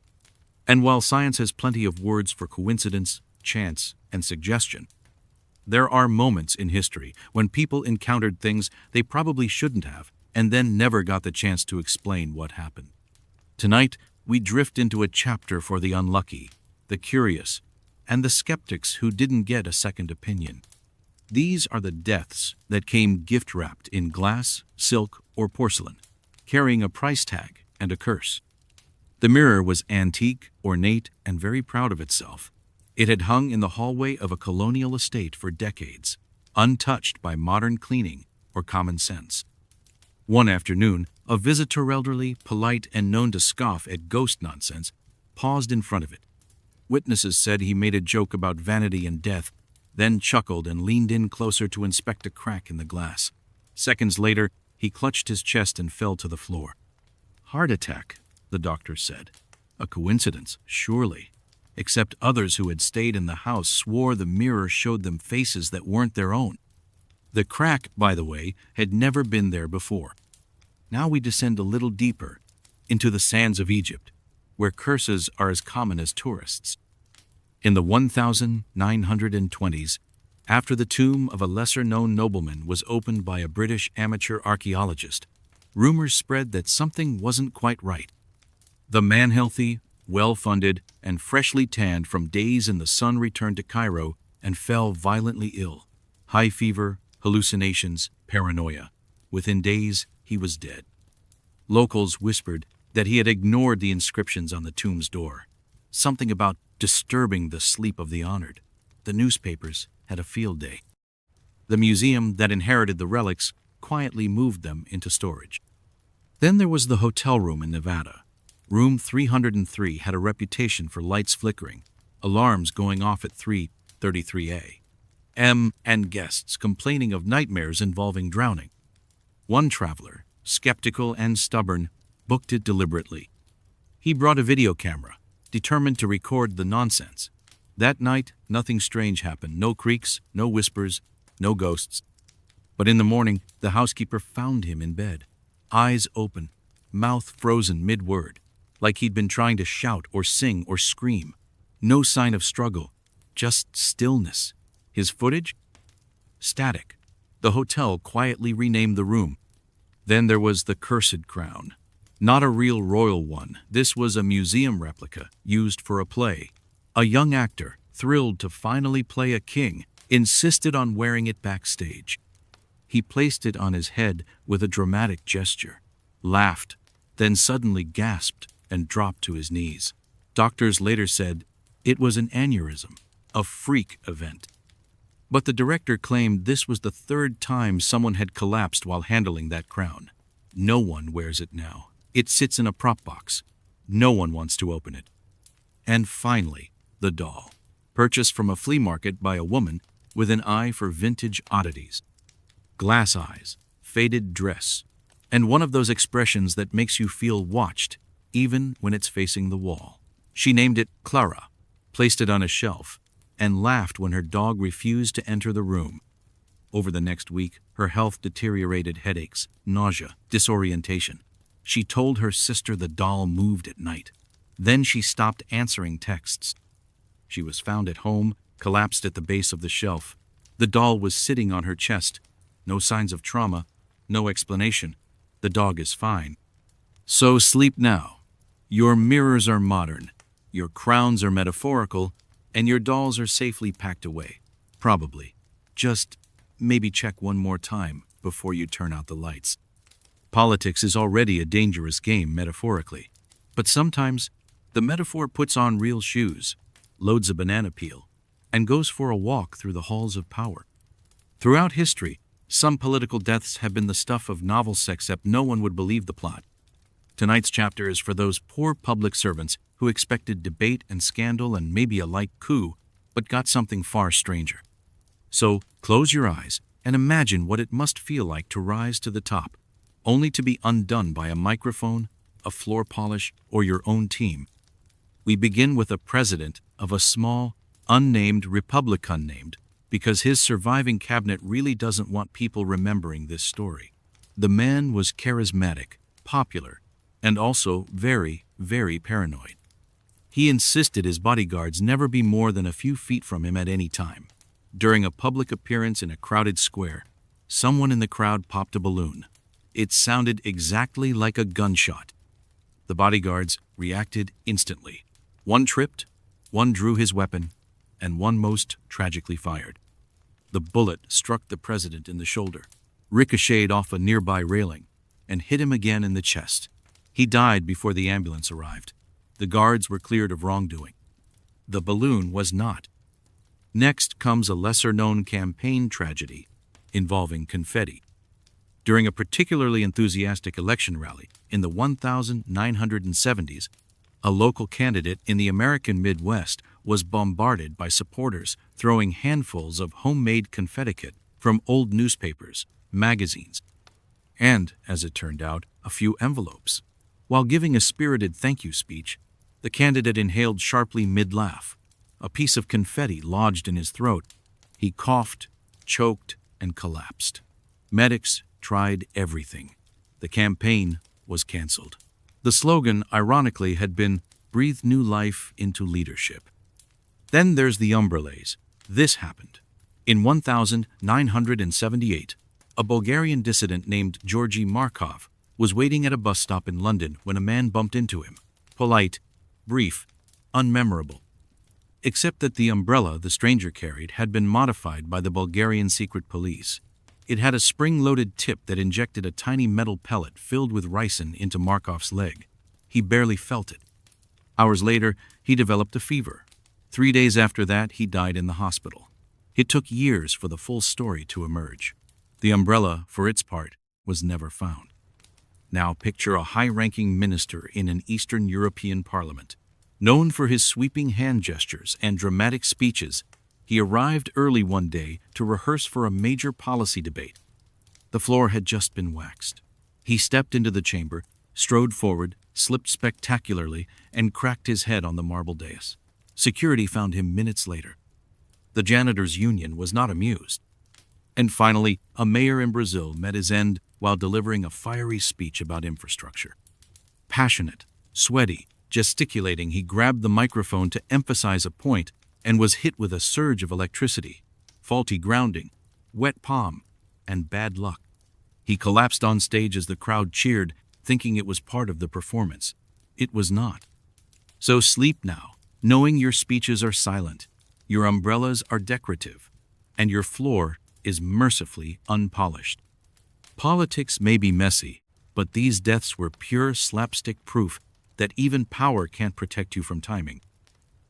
And while science has plenty of words for coincidence, chance, and suggestion, there are moments in history when people encountered things they probably shouldn't have and then never got the chance to explain what happened. Tonight, we drift into a chapter for the unlucky, the curious, and the skeptics who didn't get a second opinion. These are the deaths that came gift-wrapped in glass, silk, or porcelain, carrying a price tag and a curse. The mirror was antique, ornate, and very proud of itself. It had hung in the hallway of a colonial estate for decades, untouched by modern cleaning or common sense. One afternoon, a visitor, elderly, polite, and known to scoff at ghost nonsense, paused in front of it. Witnesses said he made a joke about vanity and death, then chuckled and leaned in closer to inspect a crack in the glass. Seconds later, he clutched his chest and fell to the floor. Heart attack, the doctor said. A coincidence, surely. Except others who had stayed in the house swore the mirror showed them faces that weren't their own. The crack, by the way, had never been there before. Now we descend a little deeper, into the sands of Egypt, where curses are as common as tourists. In the 1920s, after the tomb of a lesser-known nobleman was opened by a British amateur archaeologist, rumors spread that something wasn't quite right. The man, healthy, well-funded, and freshly tanned from days in the sun, returned to Cairo and fell violently ill. High fever, hallucinations, paranoia. Within days, he was dead. Locals whispered that he had ignored the inscriptions on the tomb's door. Something about disturbing the sleep of the honored. The newspapers had a field day. The museum that inherited the relics quietly moved them into storage. Then there was the hotel room in Nevada. Room 303 had a reputation for lights flickering, alarms going off at 3:33 a.m., and guests complaining of nightmares involving drowning. One traveler, skeptical and stubborn, booked it deliberately. He brought a video camera, determined to record the nonsense. That night, nothing strange happened. No creaks, no whispers, no ghosts. But in the morning, the housekeeper found him in bed, eyes open, mouth frozen mid-word, like he'd been trying to shout or sing or scream. No sign of struggle, just stillness. His footage? Static. The hotel quietly renamed the room. Then there was the cursed crown. Not a real royal one. This was a museum replica used for a play. A young actor, thrilled to finally play a king, insisted on wearing it backstage. He placed it on his head with a dramatic gesture, laughed, then suddenly gasped and dropped to his knees. Doctors later said it was an aneurysm, a freak event. But the director claimed this was the third time someone had collapsed while handling that crown. No one wears it now. It sits in a prop box. No one wants to open it. And finally, the doll, purchased from a flea market by a woman with an eye for vintage oddities. Glass eyes, faded dress, and one of those expressions that makes you feel watched, even when it's facing the wall. She named it Clara, placed it on a shelf, and laughed when her dog refused to enter the room. Over the next week, her health deteriorated: headaches, nausea, disorientation. She told her sister the doll moved at night. Then she stopped answering texts. She was found at home, collapsed at the base of the shelf. The doll was sitting on her chest. No signs of trauma, no explanation. The dog is fine. So sleep now. Your mirrors are modern, your crowns are metaphorical, and your dolls are safely packed away. Probably. Just maybe check one more time before you turn out the lights. Politics is already a dangerous game metaphorically, but sometimes the metaphor puts on real shoes, loads a banana peel, and goes for a walk through the halls of power. Throughout history, some political deaths have been the stuff of novels, except no one would believe the plot. Tonight's chapter is for those poor public servants who expected debate and scandal and maybe a light coup, but got something far stranger. So close your eyes and imagine what it must feel like to rise to the top, only to be undone by a microphone, a floor polish, or your own team. We begin with a president of a small, unnamed republic, unnamed, because his surviving cabinet really doesn't want people remembering this story. The man was charismatic, popular, and also very, very paranoid. He insisted his bodyguards never be more than a few feet from him at any time. During a public appearance in a crowded square, someone in the crowd popped a balloon. It sounded exactly like a gunshot. The bodyguards reacted instantly. One tripped, one drew his weapon, and one most tragically fired. The bullet struck the president in the shoulder, ricocheted off a nearby railing, and hit him again in the chest. He died before the ambulance arrived. The guards were cleared of wrongdoing. The balloon was not. Next comes a lesser-known campaign tragedy involving confetti. During a particularly enthusiastic election rally in the 1970s, a local candidate in the American Midwest was bombarded by supporters throwing handfuls of homemade confetti from old newspapers, magazines, and, as it turned out, a few envelopes. While giving a spirited thank you speech, the candidate inhaled sharply mid-laugh. A piece of confetti lodged in his throat. He coughed, choked, and collapsed. Medics tried everything. The campaign was canceled. The slogan, ironically, had been, "Breathe new life into leadership." Then there's the umbrellas. This happened. In 1978, a Bulgarian dissident named Georgy Markov was waiting at a bus stop in London when a man bumped into him. Polite, brief, unmemorable. Except that the umbrella the stranger carried had been modified by the Bulgarian secret police. It had a spring-loaded tip that injected a tiny metal pellet filled with ricin into Markov's leg. He barely felt it. Hours later, he developed a fever. 3 days after that, he died in the hospital. It took years for the full story to emerge. The umbrella, for its part, was never found. Now picture a high-ranking minister in an Eastern European parliament. Known for his sweeping hand gestures and dramatic speeches, he arrived early one day to rehearse for a major policy debate. The floor had just been waxed. He stepped into the chamber, strode forward, slipped spectacularly, and cracked his head on the marble dais. Security found him minutes later. The janitors' union was not amused. And finally, a mayor in Brazil met his end while delivering a fiery speech about infrastructure. Passionate, sweaty, gesticulating, he grabbed the microphone to emphasize a point and was hit with a surge of electricity, faulty grounding, wet palm, and bad luck. He collapsed on stage as the crowd cheered, thinking it was part of the performance. It was not. So sleep now, knowing your speeches are silent, your umbrellas are decorative, and your floor is mercifully unpolished. Politics may be messy, but these deaths were pure slapstick proof that even power can't protect you from timing.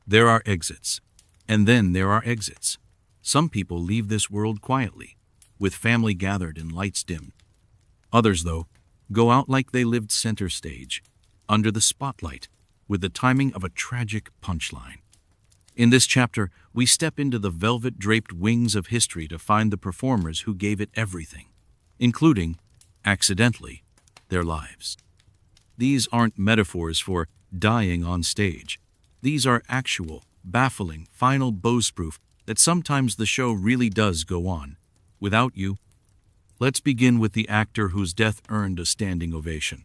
There are exits, and then there are exits. Some people leave this world quietly, with family gathered and lights dimmed. Others, though, go out like they lived center stage, under the spotlight, with the timing of a tragic punchline. In this chapter, we step into the velvet-draped wings of history to find the performers who gave it everything, including, accidentally, their lives. These aren't metaphors for dying on stage. These are actual, baffling, final boast-proof that sometimes the show really does go on, without you. Let's begin with the actor whose death earned a standing ovation.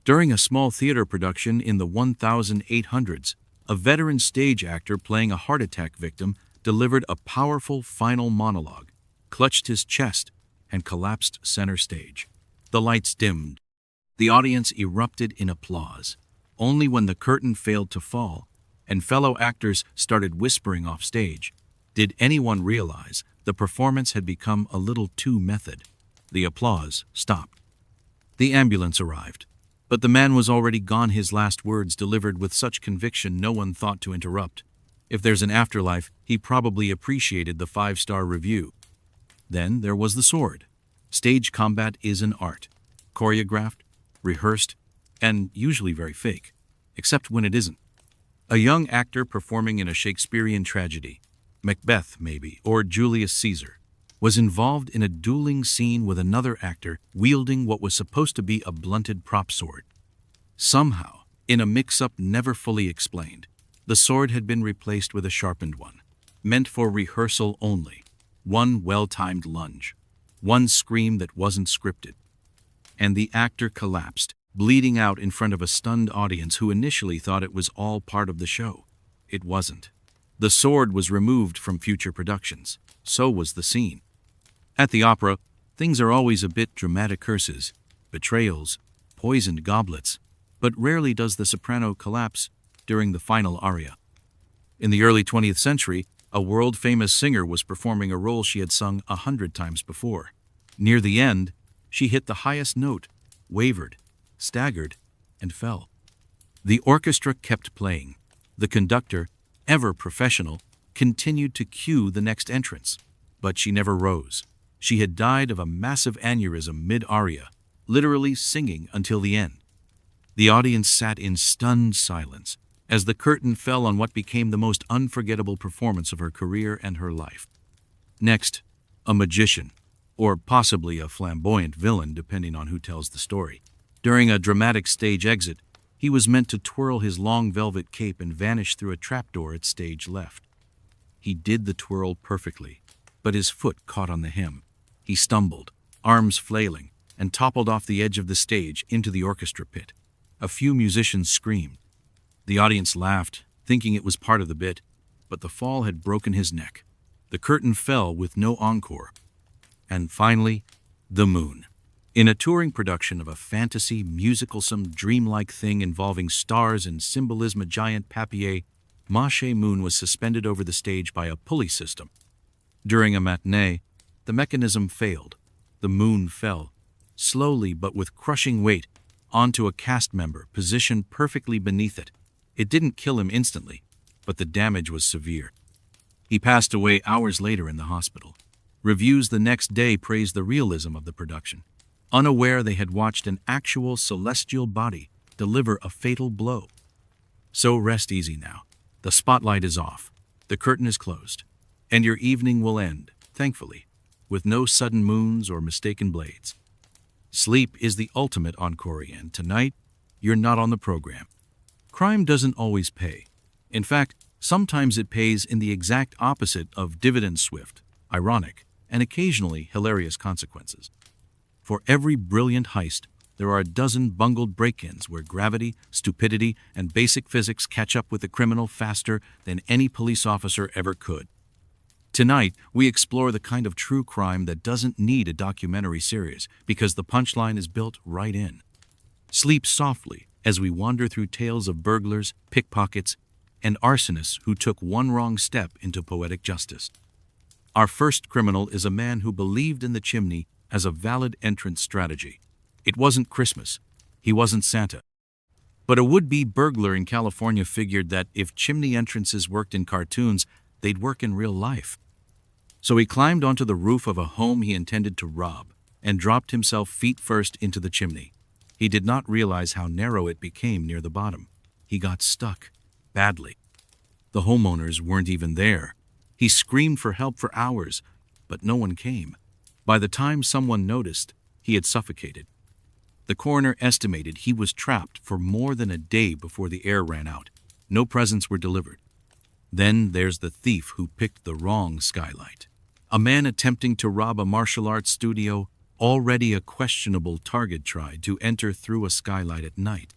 During a small theater production in the 1800s, a veteran stage actor playing a heart attack victim delivered a powerful final monologue, clutched his chest, and collapsed center stage. The lights dimmed. The audience erupted in applause. Only when the curtain failed to fall and fellow actors started whispering off stage did anyone realize the performance had become a little too method. The applause stopped. The ambulance arrived, but the man was already gone, his last words delivered with such conviction no one thought to interrupt. If there's an afterlife, he probably appreciated the 5-star review. Then there was the sword. Stage combat is an art. Choreographed, rehearsed, and usually very fake, except when it isn't. A young actor performing in a Shakespearean tragedy, Macbeth maybe, or Julius Caesar, was involved in a dueling scene with another actor wielding what was supposed to be a blunted prop sword. Somehow, in a mix-up never fully explained, the sword had been replaced with a sharpened one, meant for rehearsal only. One well-timed lunge, one scream that wasn't scripted. And the actor collapsed, bleeding out in front of a stunned audience who initially thought it was all part of the show. It wasn't. The sword was removed from future productions. So was the scene. At the opera, things are always a bit dramatic: curses, betrayals, poisoned goblets, but rarely does the soprano collapse during the final aria. In the early 20th century, a world-famous singer was performing a role she had sung 100 times before. Near the end, she hit the highest note, wavered, staggered, and fell. The orchestra kept playing. The conductor, ever professional, continued to cue the next entrance. But she never rose. She had died of a massive aneurysm mid-aria, literally singing until the end. The audience sat in stunned silence as the curtain fell on what became the most unforgettable performance of her career and her life. Next, a magician, or possibly a flamboyant villain depending on who tells the story. During a dramatic stage exit, he was meant to twirl his long velvet cape and vanish through a trapdoor at stage left. He did the twirl perfectly, but his foot caught on the hem. He stumbled, arms flailing, and toppled off the edge of the stage into the orchestra pit. A few musicians screamed. The audience laughed, thinking it was part of the bit, but the fall had broken his neck. The curtain fell with no encore. And finally, the moon. In a touring production of a fantasy, musical-some dreamlike thing involving stars and symbolism, a giant papier-mâché moon was suspended over the stage by a pulley system. During a matinee, the mechanism failed. The moon fell, slowly but with crushing weight, onto a cast member positioned perfectly beneath it. It didn't kill him instantly, but the damage was severe. He passed away hours later in the hospital. Reviews the next day praised the realism of the production, unaware they had watched an actual celestial body deliver a fatal blow. So rest easy now. The spotlight is off, the curtain is closed, and your evening will end, thankfully, with no sudden moons or mistaken blades. Sleep is the ultimate encore, and tonight, you're not on the program. Crime doesn't always pay. In fact, Sometimes it pays in the exact opposite of dividend swift, ironic, and occasionally hilarious consequences. For every brilliant heist, there are a dozen bungled break-ins where gravity, stupidity, and basic physics catch up with the criminal faster than any police officer ever could. Tonight, we explore the kind of true crime that doesn't need a documentary series because the punchline is built right in. Sleep softly as we wander through tales of burglars, pickpockets, and arsonists who took one wrong step into poetic justice. Our first criminal is a man who believed in the chimney as a valid entrance strategy. It wasn't Christmas. He wasn't Santa. But a would-be burglar in California figured that if chimney entrances worked in cartoons, they'd work in real life. So he climbed onto the roof of a home he intended to rob and dropped himself feet first into the chimney. He did not realize how narrow it became near the bottom. He got stuck, badly. The homeowners weren't even there. He screamed for help for hours, but no one came. By the time someone noticed, he had suffocated. The coroner estimated he was trapped for more than a day before the air ran out. No presents were delivered. Then there's the thief who picked the wrong skylight. A man attempting to rob a martial arts studio, already a questionable target, tried to enter through a skylight at night.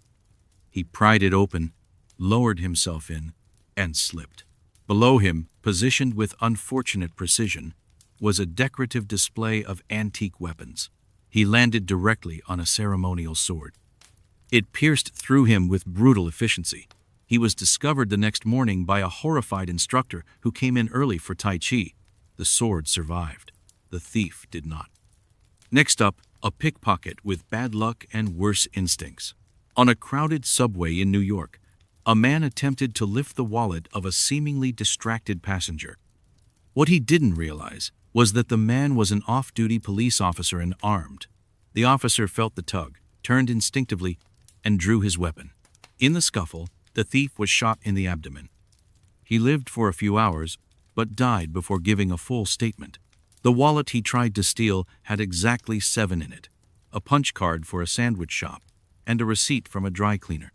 He pried it open, lowered himself in, and slipped. Below him, positioned with unfortunate precision, was a decorative display of antique weapons. He landed directly on a ceremonial sword. It pierced through him with brutal efficiency. He was discovered the next morning by a horrified instructor who came in early for Tai Chi. The sword survived. The thief did not. Next up, a pickpocket with bad luck and worse instincts. On a crowded subway in New York, a man attempted to lift the wallet of a seemingly distracted passenger. What he didn't realize was that the man was an off-duty police officer and armed. The officer felt the tug, turned instinctively, and drew his weapon. In the scuffle, the thief was shot in the abdomen. He lived for a few hours, but died before giving a full statement. The wallet he tried to steal had exactly 7 in it, a punch card for a sandwich shop, and a receipt from a dry cleaner.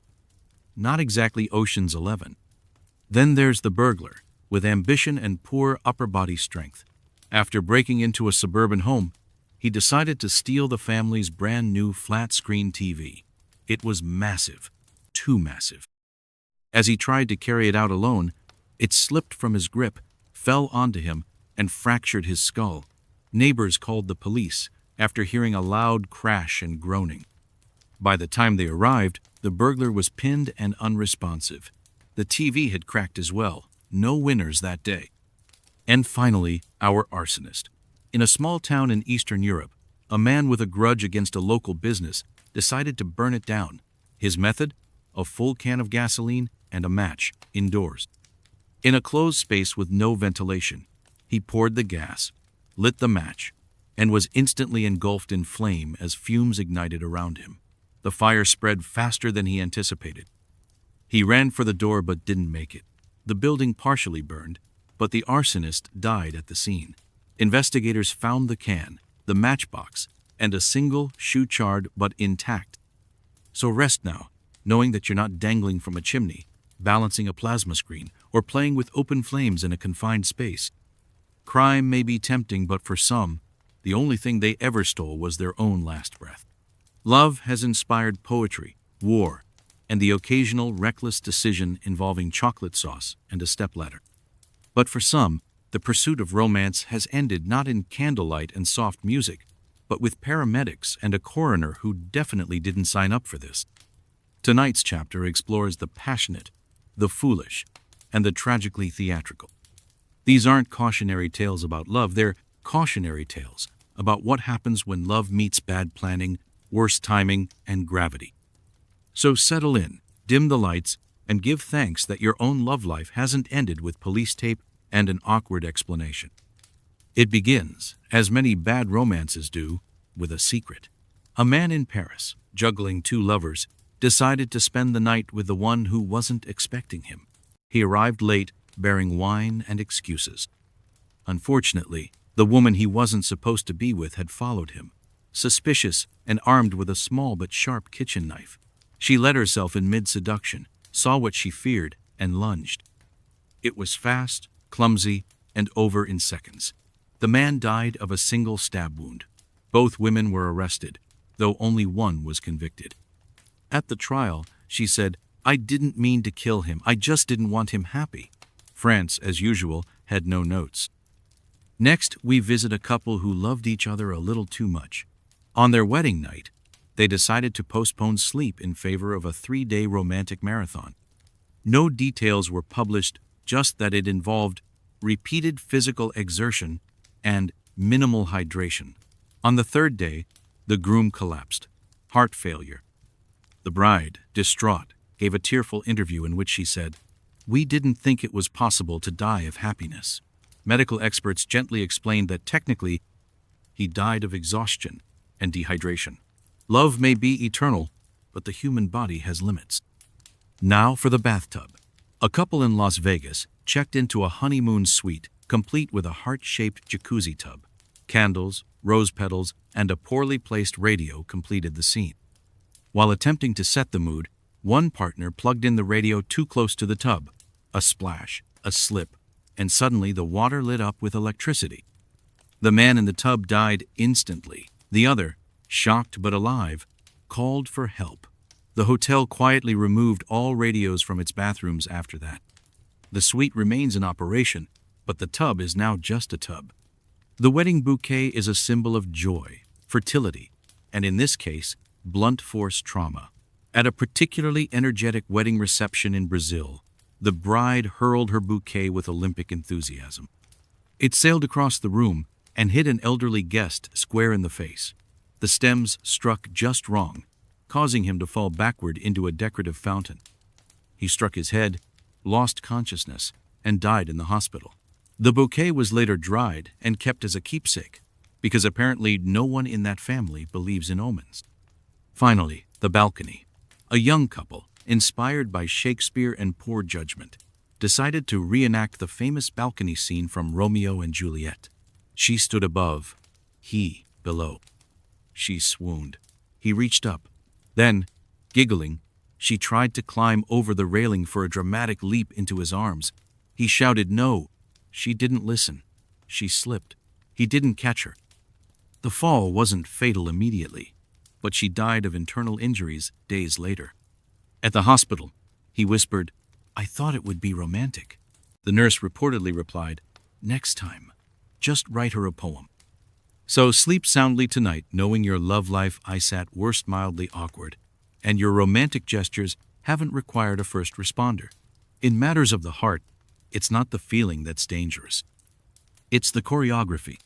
Not exactly Ocean's 11. Then there's the burglar, with ambition and poor upper body strength. After breaking into a suburban home, he decided to steal the family's brand new flat-screen TV. It was massive, too massive. As he tried to carry it out alone, it slipped from his grip, fell onto him, and fractured his skull. Neighbors called the police after hearing a loud crash and groaning. By the time they arrived, the burglar was pinned and unresponsive. The TV had cracked as well. No winners that day. And finally, our arsonist. In a small town in Eastern Europe, a man with a grudge against a local business decided to burn it down. His method? A full can of gasoline and a match, indoors. In a closed space with no ventilation, he poured the gas, lit the match, and was instantly engulfed in flame as fumes ignited around him. The fire spread faster than he anticipated. He ran for the door but didn't make it. The building partially burned, but the arsonist died at the scene. Investigators found the can, the matchbox, and a single shoe charred but intact. So rest now, knowing that you're not dangling from a chimney, balancing a plasma screen, or playing with open flames in a confined space. Crime may be tempting, but for some, the only thing they ever stole was their own last breath. Love has inspired poetry, war, and the occasional reckless decision involving chocolate sauce and a stepladder. But for some, the pursuit of romance has ended not in candlelight and soft music, but with paramedics and a coroner who definitely didn't sign up for this. Tonight's chapter explores the passionate, the foolish, and the tragically theatrical. These aren't cautionary tales about love, they're cautionary tales about what happens when love meets bad planning, worse timing, and gravity. So settle in, dim the lights, and give thanks that your own love life hasn't ended with police tape and an awkward explanation. It begins, as many bad romances do, with a secret. A man in Paris, juggling 2 lovers, decided to spend the night with the one who wasn't expecting him. He arrived late, bearing wine and excuses. Unfortunately, the woman he wasn't supposed to be with had followed him, suspicious and armed with a small but sharp kitchen knife. She let herself in mid-seduction, saw what she feared, and lunged. It was fast, clumsy, and over in seconds. The man died of a single stab wound. Both women were arrested, though only one was convicted. At the trial, she said, "I didn't mean to kill him, I just didn't want him happy." France, as usual, had no notes. Next, we visit a couple who loved each other a little too much. On their wedding night, they decided to postpone sleep in favor of a 3-day romantic marathon. No details were published, just that it involved repeated physical exertion and minimal hydration. On the third day, the groom collapsed. Heart failure. The bride, distraught, gave a tearful interview in which she said, "We didn't think it was possible to die of happiness." Medical experts gently explained that technically, he died of exhaustion and dehydration. Love may be eternal, but the human body has limits. Now for the bathtub. A couple in Las Vegas checked into a honeymoon suite, complete with a heart-shaped jacuzzi tub. Candles, rose petals, and a poorly placed radio completed the scene. While attempting to set the mood, one partner plugged in the radio too close to the tub. A splash, a slip, and suddenly the water lit up with electricity. The man in the tub died instantly. The other, shocked but alive, called for help. The hotel quietly removed all radios from its bathrooms after that. The suite remains in operation, but the tub is now just a tub. The wedding bouquet is a symbol of joy, fertility, and in this case, blunt force trauma. At a particularly energetic wedding reception in Brazil, the bride hurled her bouquet with Olympic enthusiasm. It sailed across the room and hit an elderly guest square in the face. The stems struck just wrong, causing him to fall backward into a decorative fountain. He struck his head, lost consciousness, and died in the hospital. The bouquet was later dried and kept as a keepsake, because apparently no one in that family believes in omens. Finally, the balcony. A young couple, inspired by Shakespeare and poor judgment, decided to reenact the famous balcony scene from Romeo and Juliet. She stood above, he below. She swooned. He reached up. Then, giggling, she tried to climb over the railing for a dramatic leap into his arms. He shouted no. She didn't listen. She slipped. He didn't catch her. The fall wasn't fatal immediately, but she died of internal injuries days later. At the hospital, he whispered, "I thought it would be romantic." The nurse reportedly replied, "Next time, just write her a poem." So sleep soundly tonight, knowing your love life ISAT worst mildly awkward, and your romantic gestures haven't required a first responder. In matters of the heart, it's not the feeling that's dangerous. It's the choreography.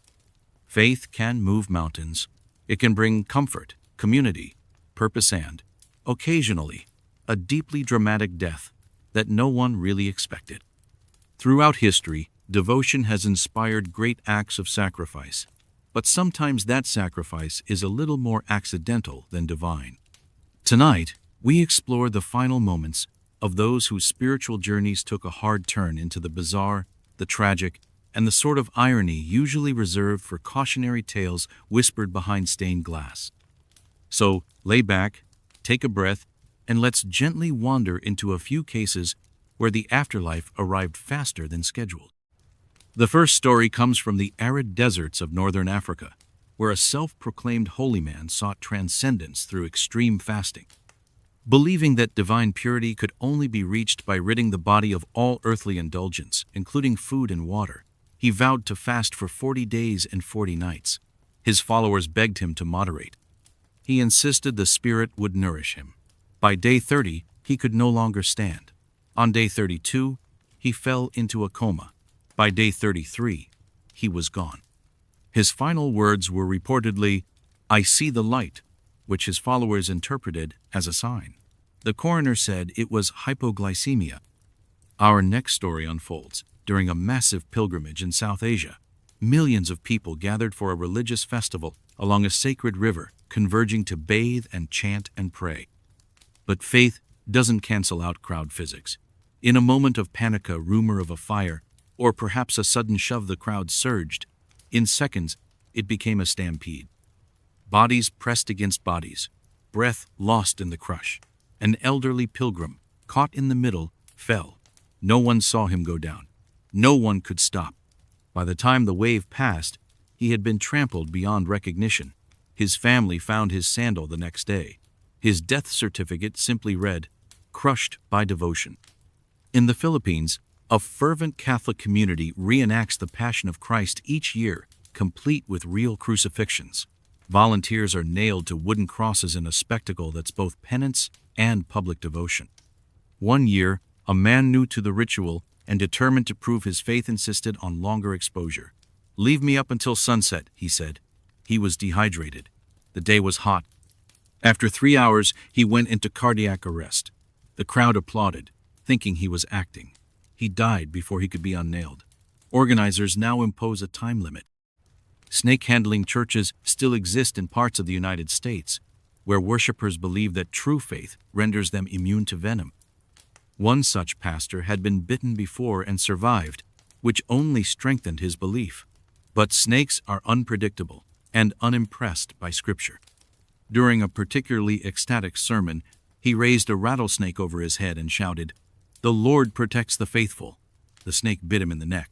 Faith can move mountains. It can bring comfort, community, purpose, and, occasionally, a deeply dramatic death that no one really expected. Throughout history, devotion has inspired great acts of sacrifice, but sometimes that sacrifice is a little more accidental than divine. Tonight, we explore the final moments of those whose spiritual journeys took a hard turn into the bizarre, the tragic, and the sort of irony usually reserved for cautionary tales whispered behind stained glass. So, lay back, take a breath, and let's gently wander into a few cases where the afterlife arrived faster than scheduled. The first story comes from the arid deserts of northern Africa, where a self-proclaimed holy man sought transcendence through extreme fasting. Believing that divine purity could only be reached by ridding the body of all earthly indulgence, including food and water, he vowed to fast for 40 days and 40 nights. His followers begged him to moderate. He insisted the spirit would nourish him. By day 30, he could no longer stand. On day 32, he fell into a coma. By day 33, he was gone. His final words were reportedly, "I see the light," which his followers interpreted as a sign. The coroner said it was hypoglycemia. Our next story unfolds during a massive pilgrimage in South Asia. Millions of people gathered for a religious festival along a sacred river, converging to bathe and chant and pray. But faith doesn't cancel out crowd physics. In a moment of panic, a rumor of a fire, or perhaps a sudden shove, the crowd surged. In seconds, it became a stampede. Bodies pressed against bodies, breath lost in the crush. An elderly pilgrim, caught in the middle, fell. No one saw him go down. No one could stop. By the time the wave passed, he had been trampled beyond recognition. His family found his sandal the next day. His death certificate simply read, "Crushed by devotion." In the Philippines, a fervent Catholic community reenacts the Passion of Christ each year, complete with real crucifixions. Volunteers are nailed to wooden crosses in a spectacle that's both penance and public devotion. One year, a man new to the ritual and determined to prove his faith insisted on longer exposure. "Leave me up until sunset," he said. He was dehydrated. The day was hot. After 3 hours, he went into cardiac arrest. The crowd applauded, thinking he was acting. He died before he could be unnailed. Organizers now impose a time limit. Snake-handling churches still exist in parts of the United States, where worshippers believe that true faith renders them immune to venom. One such pastor had been bitten before and survived, which only strengthened his belief. But snakes are unpredictable and unimpressed by Scripture. During a particularly ecstatic sermon, he raised a rattlesnake over his head and shouted, "The Lord protects the faithful." The snake bit him in the neck.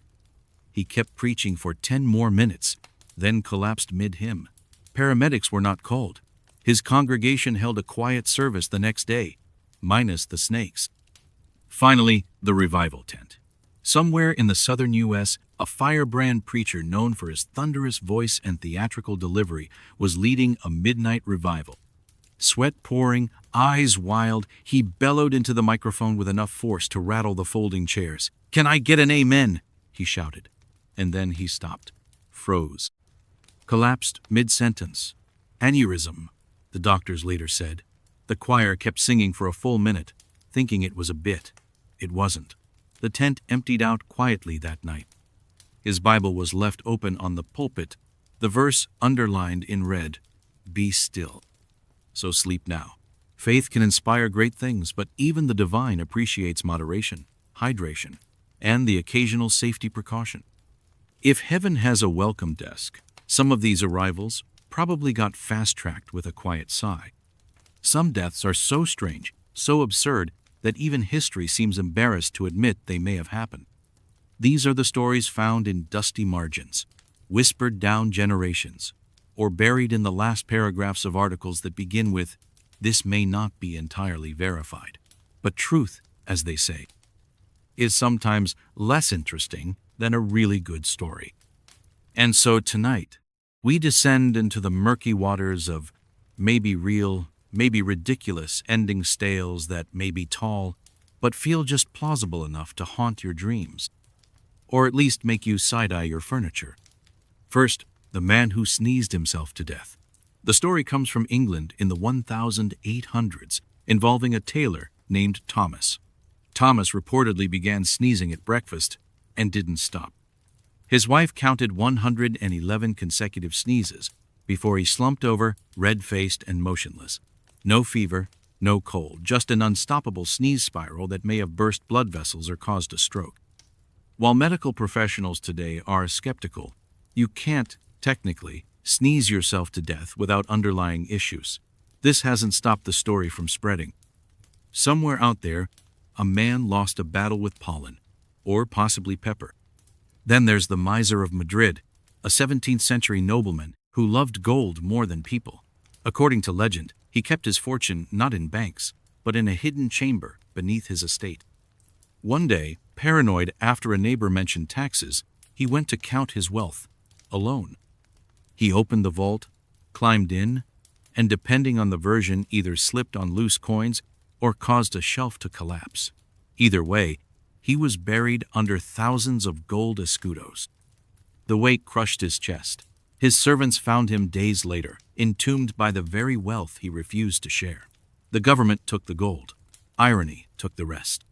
He kept preaching for 10 more minutes, then collapsed mid-hymn. Paramedics were not called. His congregation held a quiet service the next day, minus the snakes. Finally, the revival tent. Somewhere in the southern U.S., a firebrand preacher known for his thunderous voice and theatrical delivery was leading a midnight revival. Sweat pouring, eyes wild, he bellowed into the microphone with enough force to rattle the folding chairs. "Can I get an amen?" he shouted. And then he stopped, froze, collapsed mid-sentence. "Aneurysm," the doctors later said. The choir kept singing for a full minute, thinking it was a bit. It wasn't. The tent emptied out quietly that night. His Bible was left open on the pulpit, the verse underlined in red, "Be still." So sleep now. Faith can inspire great things, but even the divine appreciates moderation, hydration, and the occasional safety precaution. If heaven has a welcome desk, some of these arrivals probably got fast-tracked with a quiet sigh. Some deaths are so strange, so absurd, that even history seems embarrassed to admit they may have happened. These are the stories found in dusty margins, whispered down generations, or buried in the last paragraphs of articles that begin with, "This may not be entirely verified." But truth, as they say, is sometimes less interesting than a really good story. And so tonight, we descend into the murky waters of maybe real, maybe ridiculous ending tales that may be tall, but feel just plausible enough to haunt your dreams, or at least make you side-eye your furniture. First, the man who sneezed himself to death. The story comes from England in the 1800s, involving a tailor named Thomas. Thomas reportedly began sneezing at breakfast and didn't stop. His wife counted 111 consecutive sneezes before he slumped over, red-faced and motionless. No fever, no cold, just an unstoppable sneeze spiral that may have burst blood vessels or caused a stroke. While medical professionals today are skeptical, you can't, technically, sneeze yourself to death without underlying issues. This hasn't stopped the story from spreading. Somewhere out there, a man lost a battle with pollen, or possibly pepper. Then there's the miser of Madrid, a 17th century nobleman who loved gold more than people. According to legend, he kept his fortune not in banks, but in a hidden chamber beneath his estate. One day, paranoid after a neighbor mentioned taxes, he went to count his wealth, alone. He opened the vault, climbed in, and depending on the version, either slipped on loose coins or caused a shelf to collapse. Either way, he was buried under thousands of gold escudos. The weight crushed his chest. His servants found him days later, entombed by the very wealth he refused to share. The government took the gold. Irony took the rest.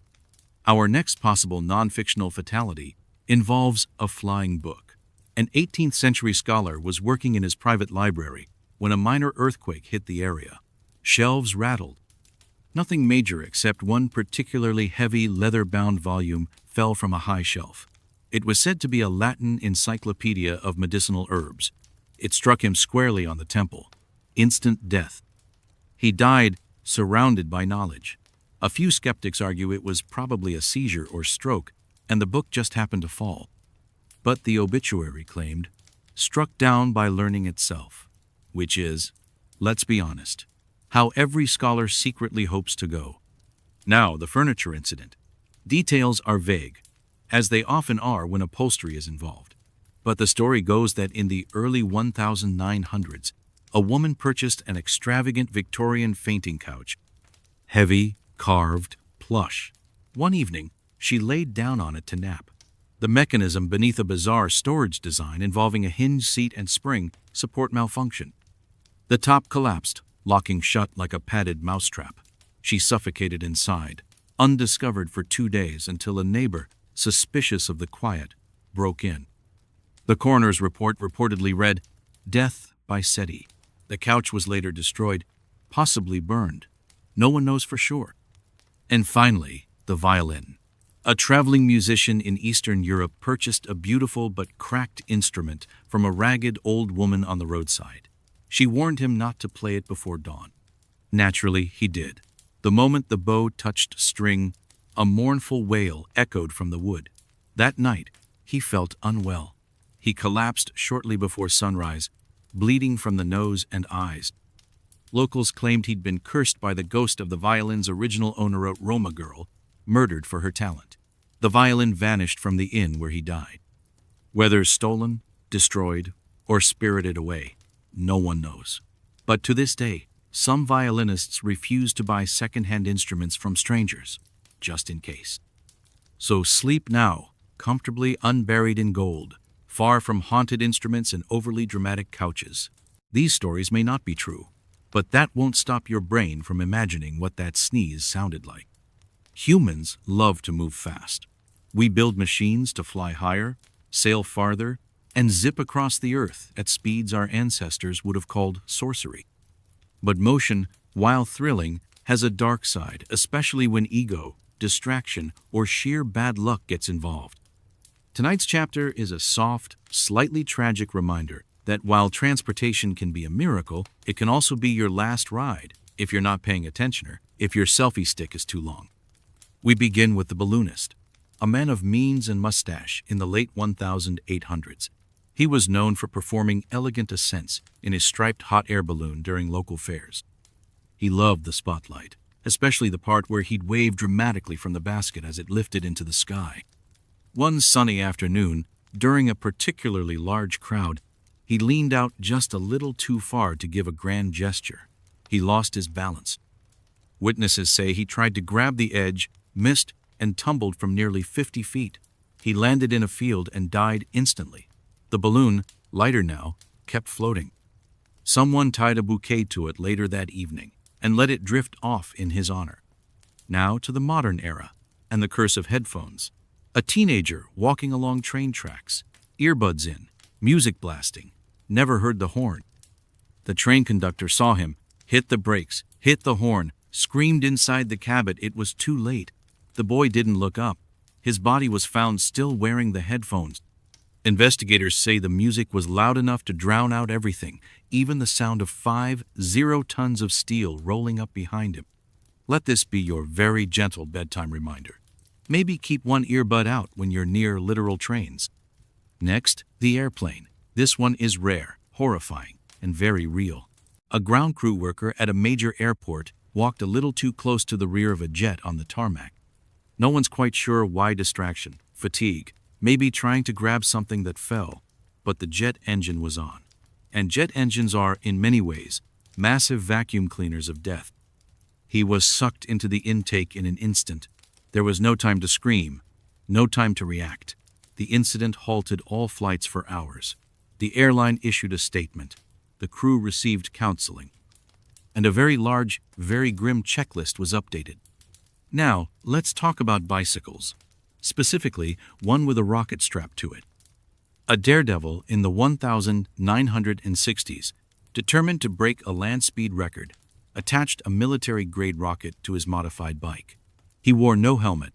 Our next possible non-fictional fatality involves a flying book. An 18th century scholar was working in his private library when a minor earthquake hit the area. Shelves rattled. Nothing major except one particularly heavy leather-bound volume fell from a high shelf. It was said to be a Latin encyclopedia of medicinal herbs. It struck him squarely on the temple. Instant death. He died surrounded by knowledge. A few skeptics argue it was probably a seizure or stroke, and the book just happened to fall. But the obituary claimed, struck down by learning itself, which is, let's be honest, how every scholar secretly hopes to go. Now, the furniture incident. Details are vague, as they often are when upholstery is involved. But the story goes that in the early 1900s, a woman purchased an extravagant Victorian fainting couch, heavy, carved, plush. One evening, she laid down on it to nap. The mechanism beneath a bizarre storage design involving a hinge seat and spring support malfunctioned. The top collapsed, locking shut like a padded mousetrap. She suffocated inside, undiscovered for 2 days until a neighbor, suspicious of the quiet, broke in. The coroner's report reportedly read, "Death by SETI." The couch was later destroyed, possibly burned. No one knows for sure. And finally, the violin. A traveling musician in Eastern Europe purchased a beautiful but cracked instrument from a ragged old woman on the roadside. She warned him not to play it before dawn. Naturally, he did. The moment the bow touched string, a mournful wail echoed from the wood. That night, he felt unwell. He collapsed shortly before sunrise, bleeding from the nose and eyes. Locals claimed he'd been cursed by the ghost of the violin's original owner, a Roma girl, murdered for her talent. The violin vanished from the inn where he died. Whether stolen, destroyed, or spirited away, no one knows. But to this day, some violinists refuse to buy second-hand instruments from strangers, just in case. So sleep now, comfortably unburied in gold, far from haunted instruments and overly dramatic couches. These stories may not be true, but that won't stop your brain from imagining what that sneeze sounded like. Humans love to move fast. We build machines to fly higher, sail farther, and zip across the earth at speeds our ancestors would have called sorcery. But motion, while thrilling, has a dark side, especially when ego, distraction, or sheer bad luck gets involved. Tonight's chapter is a soft, slightly tragic reminder that while transportation can be a miracle, it can also be your last ride if you're not paying attention or if your selfie stick is too long. We begin with the balloonist, a man of means and mustache in the late 1800s. He was known for performing elegant ascents in his striped hot air balloon during local fairs. He loved the spotlight, especially the part where he'd wave dramatically from the basket as it lifted into the sky. One sunny afternoon, during a particularly large crowd, he leaned out just a little too far to give a grand gesture. He lost his balance. Witnesses say he tried to grab the edge, missed, and tumbled from nearly 50 feet. He landed in a field and died instantly. The balloon, lighter now, kept floating. Someone tied a bouquet to it later that evening and let it drift off in his honor. Now to the modern era and the curse of headphones. A teenager walking along train tracks, earbuds in, music blasting, never heard the horn. The train conductor saw him, hit the brakes, hit the horn, screamed inside the cabin. It was too late. The boy didn't look up. His body was found still wearing the headphones. Investigators say the music was loud enough to drown out everything, even the sound of 50 tons of steel rolling up behind him. Let this be your very gentle bedtime reminder. Maybe keep one earbud out when you're near literal trains. Next, the airplane. This one is rare, horrifying, and very real. A ground crew worker at a major airport walked a little too close to the rear of a jet on the tarmac. No one's quite sure why. Distraction, fatigue, maybe trying to grab something that fell, but the jet engine was on. And jet engines are, in many ways, massive vacuum cleaners of death. He was sucked into the intake in an instant. There was no time to scream, no time to react. The incident halted all flights for hours. The airline issued a statement. The crew received counseling. And a very large, very grim checklist was updated. Now, let's talk about bicycles. Specifically, one with a rocket strapped to it. A daredevil in the 1960s, determined to break a land speed record, attached a military-grade rocket to his modified bike. He wore no helmet.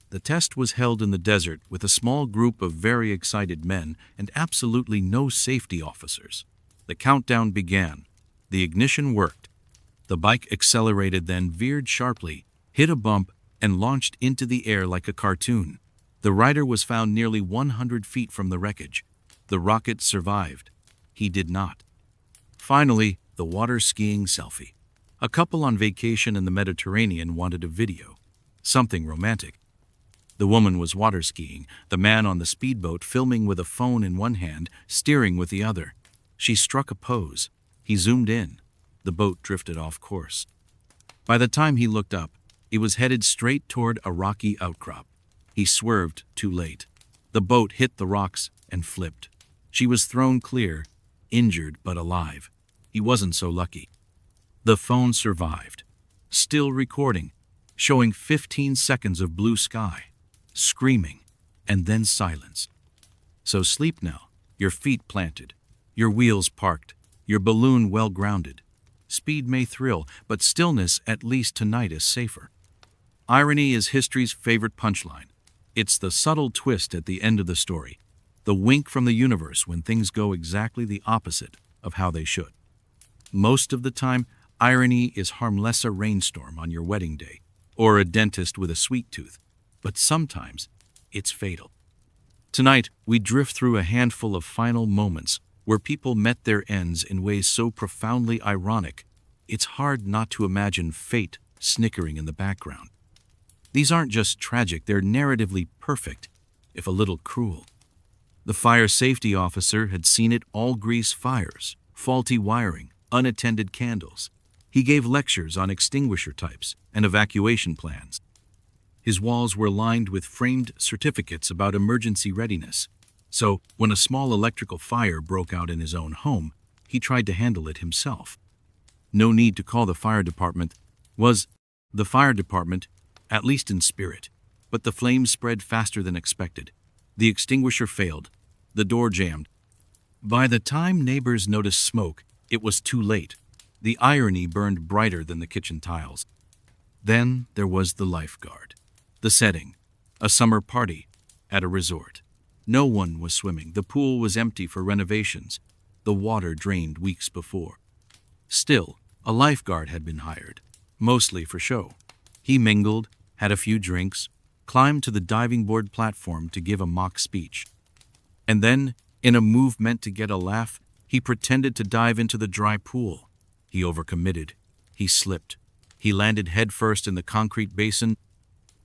The test was held in the desert with a small group of very excited men and absolutely no safety officers. The countdown began. The ignition worked. The bike accelerated, then veered sharply, hit a bump, and launched into the air like a cartoon. The rider was found nearly 100 feet from the wreckage. The rocket survived. He did not. Finally, the water skiing selfie. A couple on vacation in the Mediterranean wanted a video. Something romantic. The woman was water skiing, the man on the speedboat filming with a phone in one hand, steering with the other. She struck a pose. He zoomed in. The boat drifted off course. By the time he looked up, it was headed straight toward a rocky outcrop. He swerved too late. The boat hit the rocks and flipped. She was thrown clear, injured but alive. He wasn't so lucky. The phone survived, still recording, showing 15 seconds of blue sky, screaming, and then silence. So sleep now, your feet planted, your wheels parked, your balloon well grounded. Speed may thrill, but stillness, at least tonight, is safer. Irony is history's favorite punchline. It's the subtle twist at the end of the story, the wink from the universe when things go exactly the opposite of how they should. Most of the time, irony is harmless, a rainstorm on your wedding day, or a dentist with a sweet tooth, but sometimes it's fatal. Tonight, we drift through a handful of final moments where people met their ends in ways so profoundly ironic, it's hard not to imagine fate snickering in the background. These aren't just tragic, they're narratively perfect, if a little cruel. The fire safety officer had seen it all: grease fires, faulty wiring, unattended candles. He gave lectures on extinguisher types and evacuation plans. His walls were lined with framed certificates about emergency readiness. So, when a small electrical fire broke out in his own home, he tried to handle it himself. No need to call the fire department. Was the fire department, at least in spirit, but the flames spread faster than expected. The extinguisher failed. The door jammed. By the time neighbors noticed smoke, it was too late. The irony burned brighter than the kitchen tiles. Then there was the lifeguard. The setting, a summer party at a resort. No one was swimming. The pool was empty for renovations. The water drained weeks before. Still, a lifeguard had been hired, mostly for show. He mingled, had a few drinks, climbed to the diving board platform to give a mock speech. And then, in a move meant to get a laugh, he pretended to dive into the dry pool. He overcommitted. He slipped. He landed headfirst in the concrete basin.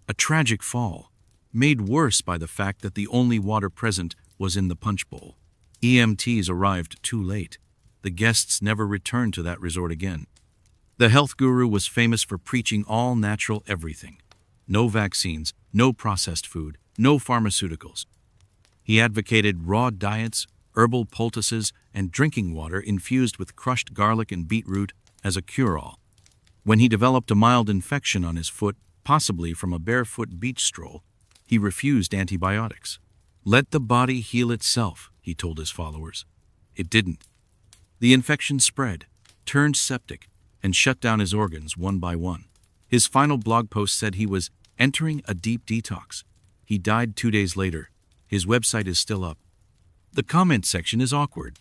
A tragic fall, made worse by the fact that the only water present was in the punch bowl. EMTs arrived too late. The guests never returned to that resort again. The health guru was famous for preaching all natural everything. No vaccines, no processed food, no pharmaceuticals. He advocated raw diets, herbal poultices, and drinking water infused with crushed garlic and beetroot as a cure-all. When he developed a mild infection on his foot, possibly from a barefoot beach stroll, he refused antibiotics. Let the body heal itself, he told his followers. It didn't. The infection spread, turned septic, and shut down his organs one by one. His final blog post said he was entering a deep detox. He died 2 days later. His website is still up. The comment section is awkward.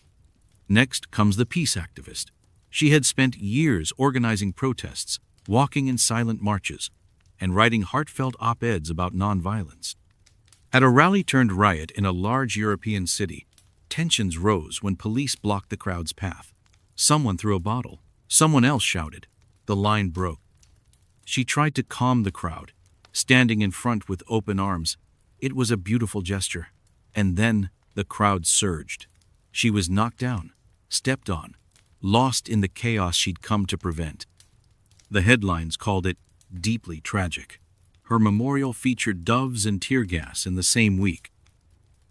Next comes the peace activist. She had spent years organizing protests, walking in silent marches, and writing heartfelt op-eds about nonviolence. At a rally turned riot in a large European city, tensions rose when police blocked the crowd's path. Someone threw a bottle. Someone else shouted. The line broke. She tried to calm the crowd, standing in front with open arms. It was a beautiful gesture. And then the crowd surged. She was knocked down, stepped on, lost in the chaos she'd come to prevent. The headlines called it deeply tragic. Her memorial featured doves and tear gas in the same week.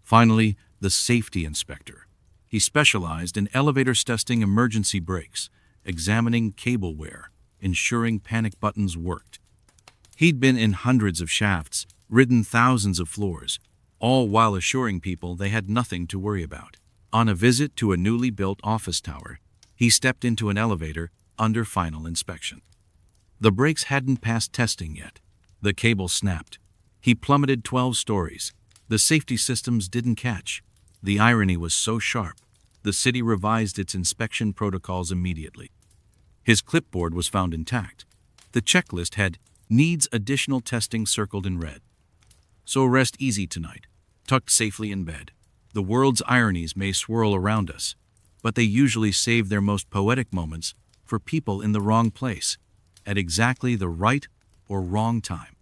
Finally, the safety inspector. He specialized in elevators testing emergency brakes, examining cable wear, ensuring panic buttons worked. He'd been in hundreds of shafts, ridden thousands of floors, all while assuring people they had nothing to worry about. On a visit to a newly built office tower, he stepped into an elevator under final inspection. The brakes hadn't passed testing yet. The cable snapped. He plummeted 12 stories. The safety systems didn't catch. The irony was so sharp, the city revised its inspection protocols immediately. His clipboard was found intact. The checklist had "needs additional testing" circled in red. So rest easy tonight, tucked safely in bed. The world's ironies may swirl around us, but they usually save their most poetic moments for people in the wrong place, at exactly the right or wrong time.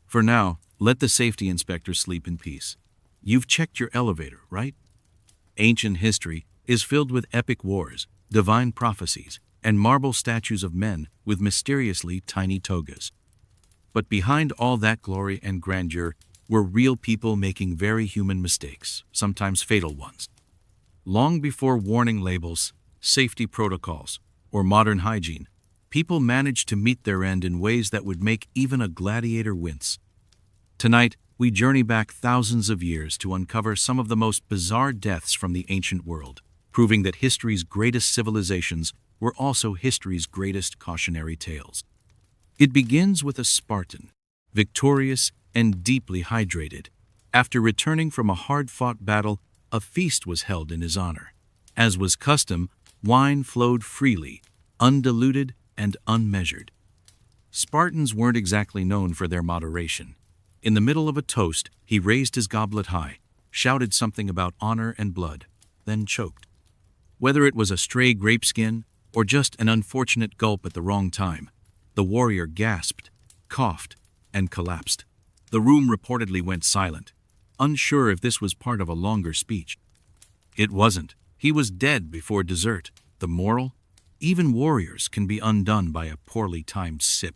For now, let the safety inspector sleep in peace. You've checked your elevator, right? Ancient history is filled with epic wars, divine prophecies, and marble statues of men with mysteriously tiny togas. But behind all that glory and grandeur were real people making very human mistakes, sometimes fatal ones. Long before warning labels, safety protocols, or modern hygiene, people managed to meet their end in ways that would make even a gladiator wince. Tonight, we journey back thousands of years to uncover some of the most bizarre deaths from the ancient world, proving that history's greatest civilizations were also history's greatest cautionary tales. It begins with a Spartan, victorious and deeply hydrated. After returning from a hard-fought battle, a feast was held in his honor. As was custom, wine flowed freely, undiluted and unmeasured. Spartans weren't exactly known for their moderation. In the middle of a toast, he raised his goblet high, shouted something about honor and blood, then choked. Whether it was a stray grapeskin or just an unfortunate gulp at the wrong time, the warrior gasped, coughed, and collapsed. The room reportedly went silent, unsure if this was part of a longer speech. It wasn't. He was dead before dessert. The moral? Even warriors can be undone by a poorly timed sip.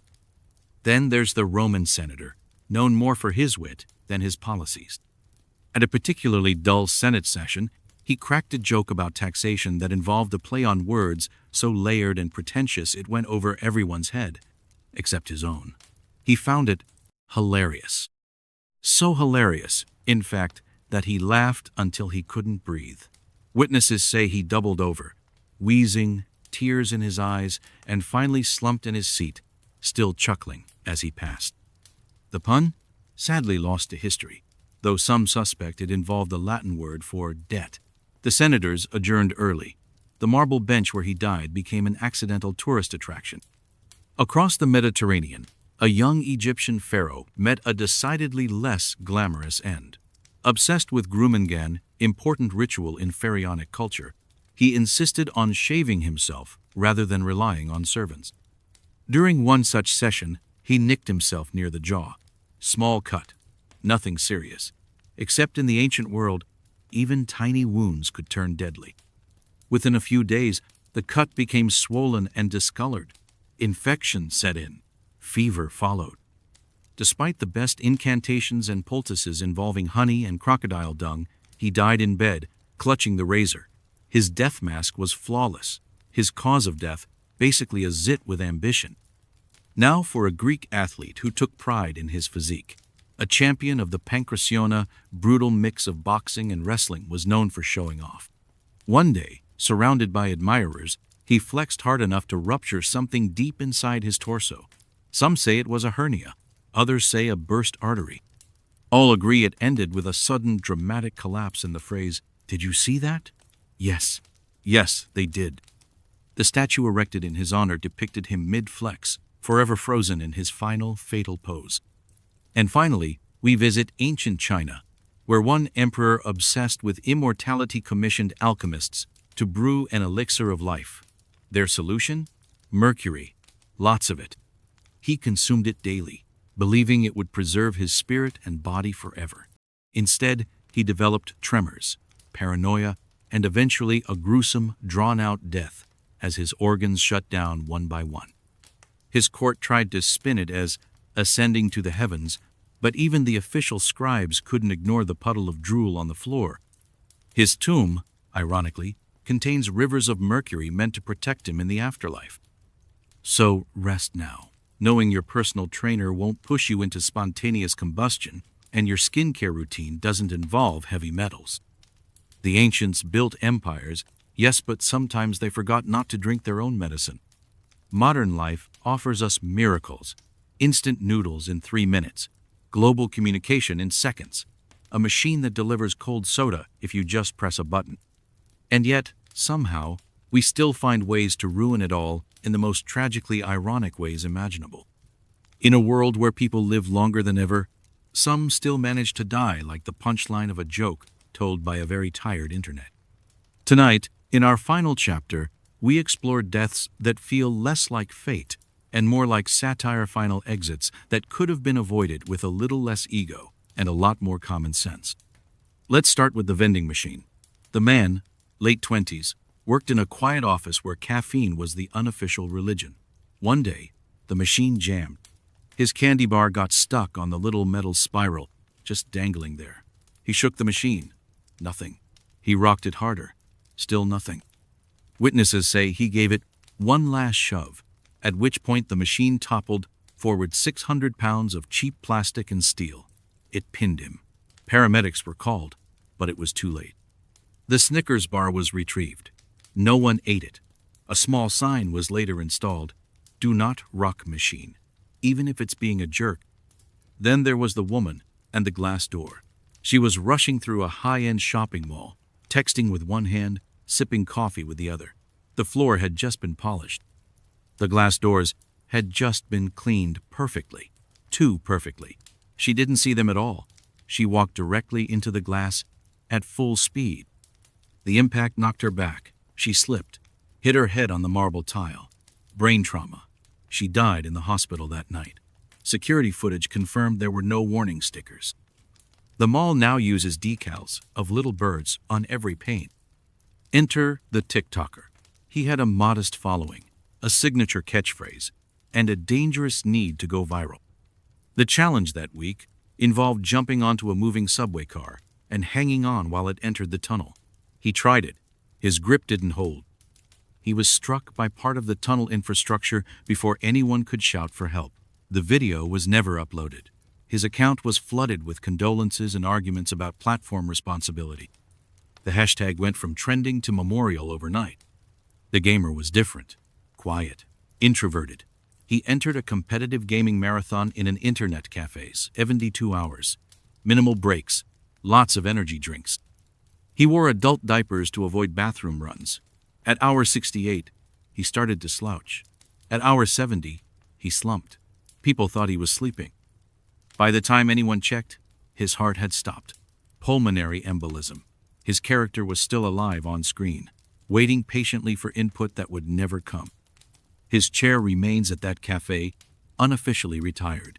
Then there's the Roman senator, known more for his wit than his policies. At a particularly dull Senate session, he cracked a joke about taxation that involved a play on words so layered and pretentious it went over everyone's head, except his own. He found it hilarious. So hilarious, in fact, that he laughed until he couldn't breathe. Witnesses say he doubled over, wheezing, tears in his eyes, and finally slumped in his seat, still chuckling as he passed. The pun? Sadly lost to history, though some suspect it involved the Latin word for debt. The senators adjourned early. The marble bench where he died became an accidental tourist attraction. Across the Mediterranean, a young Egyptian pharaoh met a decidedly less glamorous end. Obsessed with Grumengan, important ritual in pharaonic culture, he insisted on shaving himself rather than relying on servants. During one such session, he nicked himself near the jaw. Small cut, nothing serious. Except in the ancient world, even tiny wounds could turn deadly. Within a few days, the cut became swollen and discolored. Infection set in. Fever followed. Despite the best incantations and poultices involving honey and crocodile dung, he died in bed, clutching the razor. His death mask was flawless. His cause of death, basically a zit with ambition. Now for a Greek athlete who took pride in his physique. A champion of the Pancrationa, brutal mix of boxing and wrestling, was known for showing off. One day, surrounded by admirers, he flexed hard enough to rupture something deep inside his torso. Some say it was a hernia, others say a burst artery. All agree it ended with a sudden dramatic collapse in the phrase, "Did you see that?" Yes, they did. The statue erected in his honor depicted him mid-flex, forever frozen in his final fatal pose. And finally, we visit ancient China, where one emperor obsessed with immortality commissioned alchemists to brew an elixir of life. Their solution? Mercury. Lots of it. He consumed it daily, believing it would preserve his spirit and body forever. Instead, he developed tremors, paranoia, and eventually a gruesome, drawn-out death as his organs shut down one by one. His court tried to spin it as ascending to the heavens, but even the official scribes couldn't ignore the puddle of drool on the floor. His tomb, ironically, contains rivers of mercury meant to protect him in the afterlife. So rest now, knowing your personal trainer won't push you into spontaneous combustion and your skincare routine doesn't involve heavy metals. The ancients built empires, yes, but sometimes they forgot not to drink their own medicine. Modern life offers us miracles, instant noodles in 3 minutes, global communication in seconds, a machine that delivers cold soda if you just press a button. And yet, somehow, we still find ways to ruin it all in the most tragically ironic ways imaginable. In a world where people live longer than ever, Some still manage to die like the punchline of a joke told by a very tired internet. Tonight, in our final chapter, we explore deaths that feel less like fate and more like satire final exits that could have been avoided with a little less ego and a lot more common sense. Let's start with the vending machine. The man, late 20s, worked in a quiet office where caffeine was the unofficial religion. One day, the machine jammed. His candy bar got stuck on the little metal spiral, just dangling there. He shook the machine. Nothing. He rocked it harder. Still nothing. Witnesses say he gave it one last shove, at which point the machine toppled forward 600 pounds of cheap plastic and steel. It pinned him. Paramedics were called, but it was too late. The Snickers bar was retrieved. No one ate it. A small sign was later installed, "Do not rock machine, even if it's being a jerk." Then there was the woman and the glass door. She was rushing through a high-end shopping mall, texting with one hand, sipping coffee with the other. The floor had just been polished. The glass doors had just been cleaned perfectly, too perfectly. She didn't see them at all. She walked directly into the glass at full speed. The impact knocked her back. She slipped, hit her head on the marble tile. Brain trauma. She died in the hospital that night. Security footage confirmed there were no warning stickers. The mall now uses decals of little birds on every pane. Enter the TikToker. He had a modest following, a signature catchphrase, and a dangerous need to go viral. The challenge that week involved jumping onto a moving subway car and hanging on while it entered the tunnel. He tried it. His grip didn't hold. He was struck by part of the tunnel infrastructure before anyone could shout for help. The video was never uploaded. His account was flooded with condolences and arguments about platform responsibility. The hashtag went from trending to memorial overnight. The gamer was different, quiet, introverted. He entered a competitive gaming marathon in an internet cafe, 72 hours. Minimal breaks, lots of energy drinks. He wore adult diapers to avoid bathroom runs. At hour 68, he started to slouch. At hour 70, he slumped. People thought he was sleeping. By the time anyone checked, his heart had stopped. Pulmonary embolism. His character was still alive on screen, waiting patiently for input that would never come. His chair remains at that cafe, unofficially retired.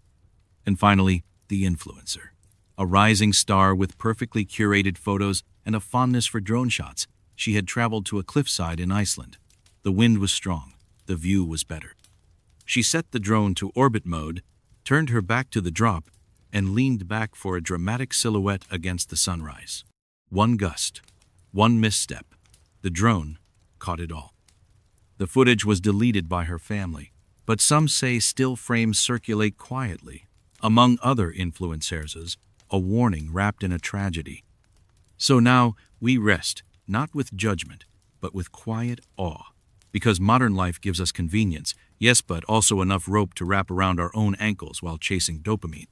And finally, the influencer. A rising star with perfectly curated photos and a fondness for drone shots. She had traveled to a cliffside in Iceland. The wind was strong. The view was better. She set the drone to orbit mode, turned her back to the drop, and leaned back for a dramatic silhouette against the sunrise. One gust, one misstep. The drone caught it all. The footage was deleted by her family, but some say still frames circulate quietly. Among other influencers, a warning wrapped in a tragedy. So now we rest, not with judgment, but with quiet awe. Because modern life gives us convenience, yes, but also enough rope to wrap around our own ankles while chasing dopamine.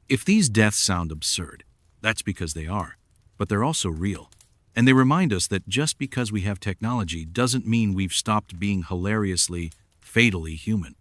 If these deaths sound absurd, that's because they are, but they're also real. And they remind us that just because we have technology doesn't mean we've stopped being hilariously, fatally human.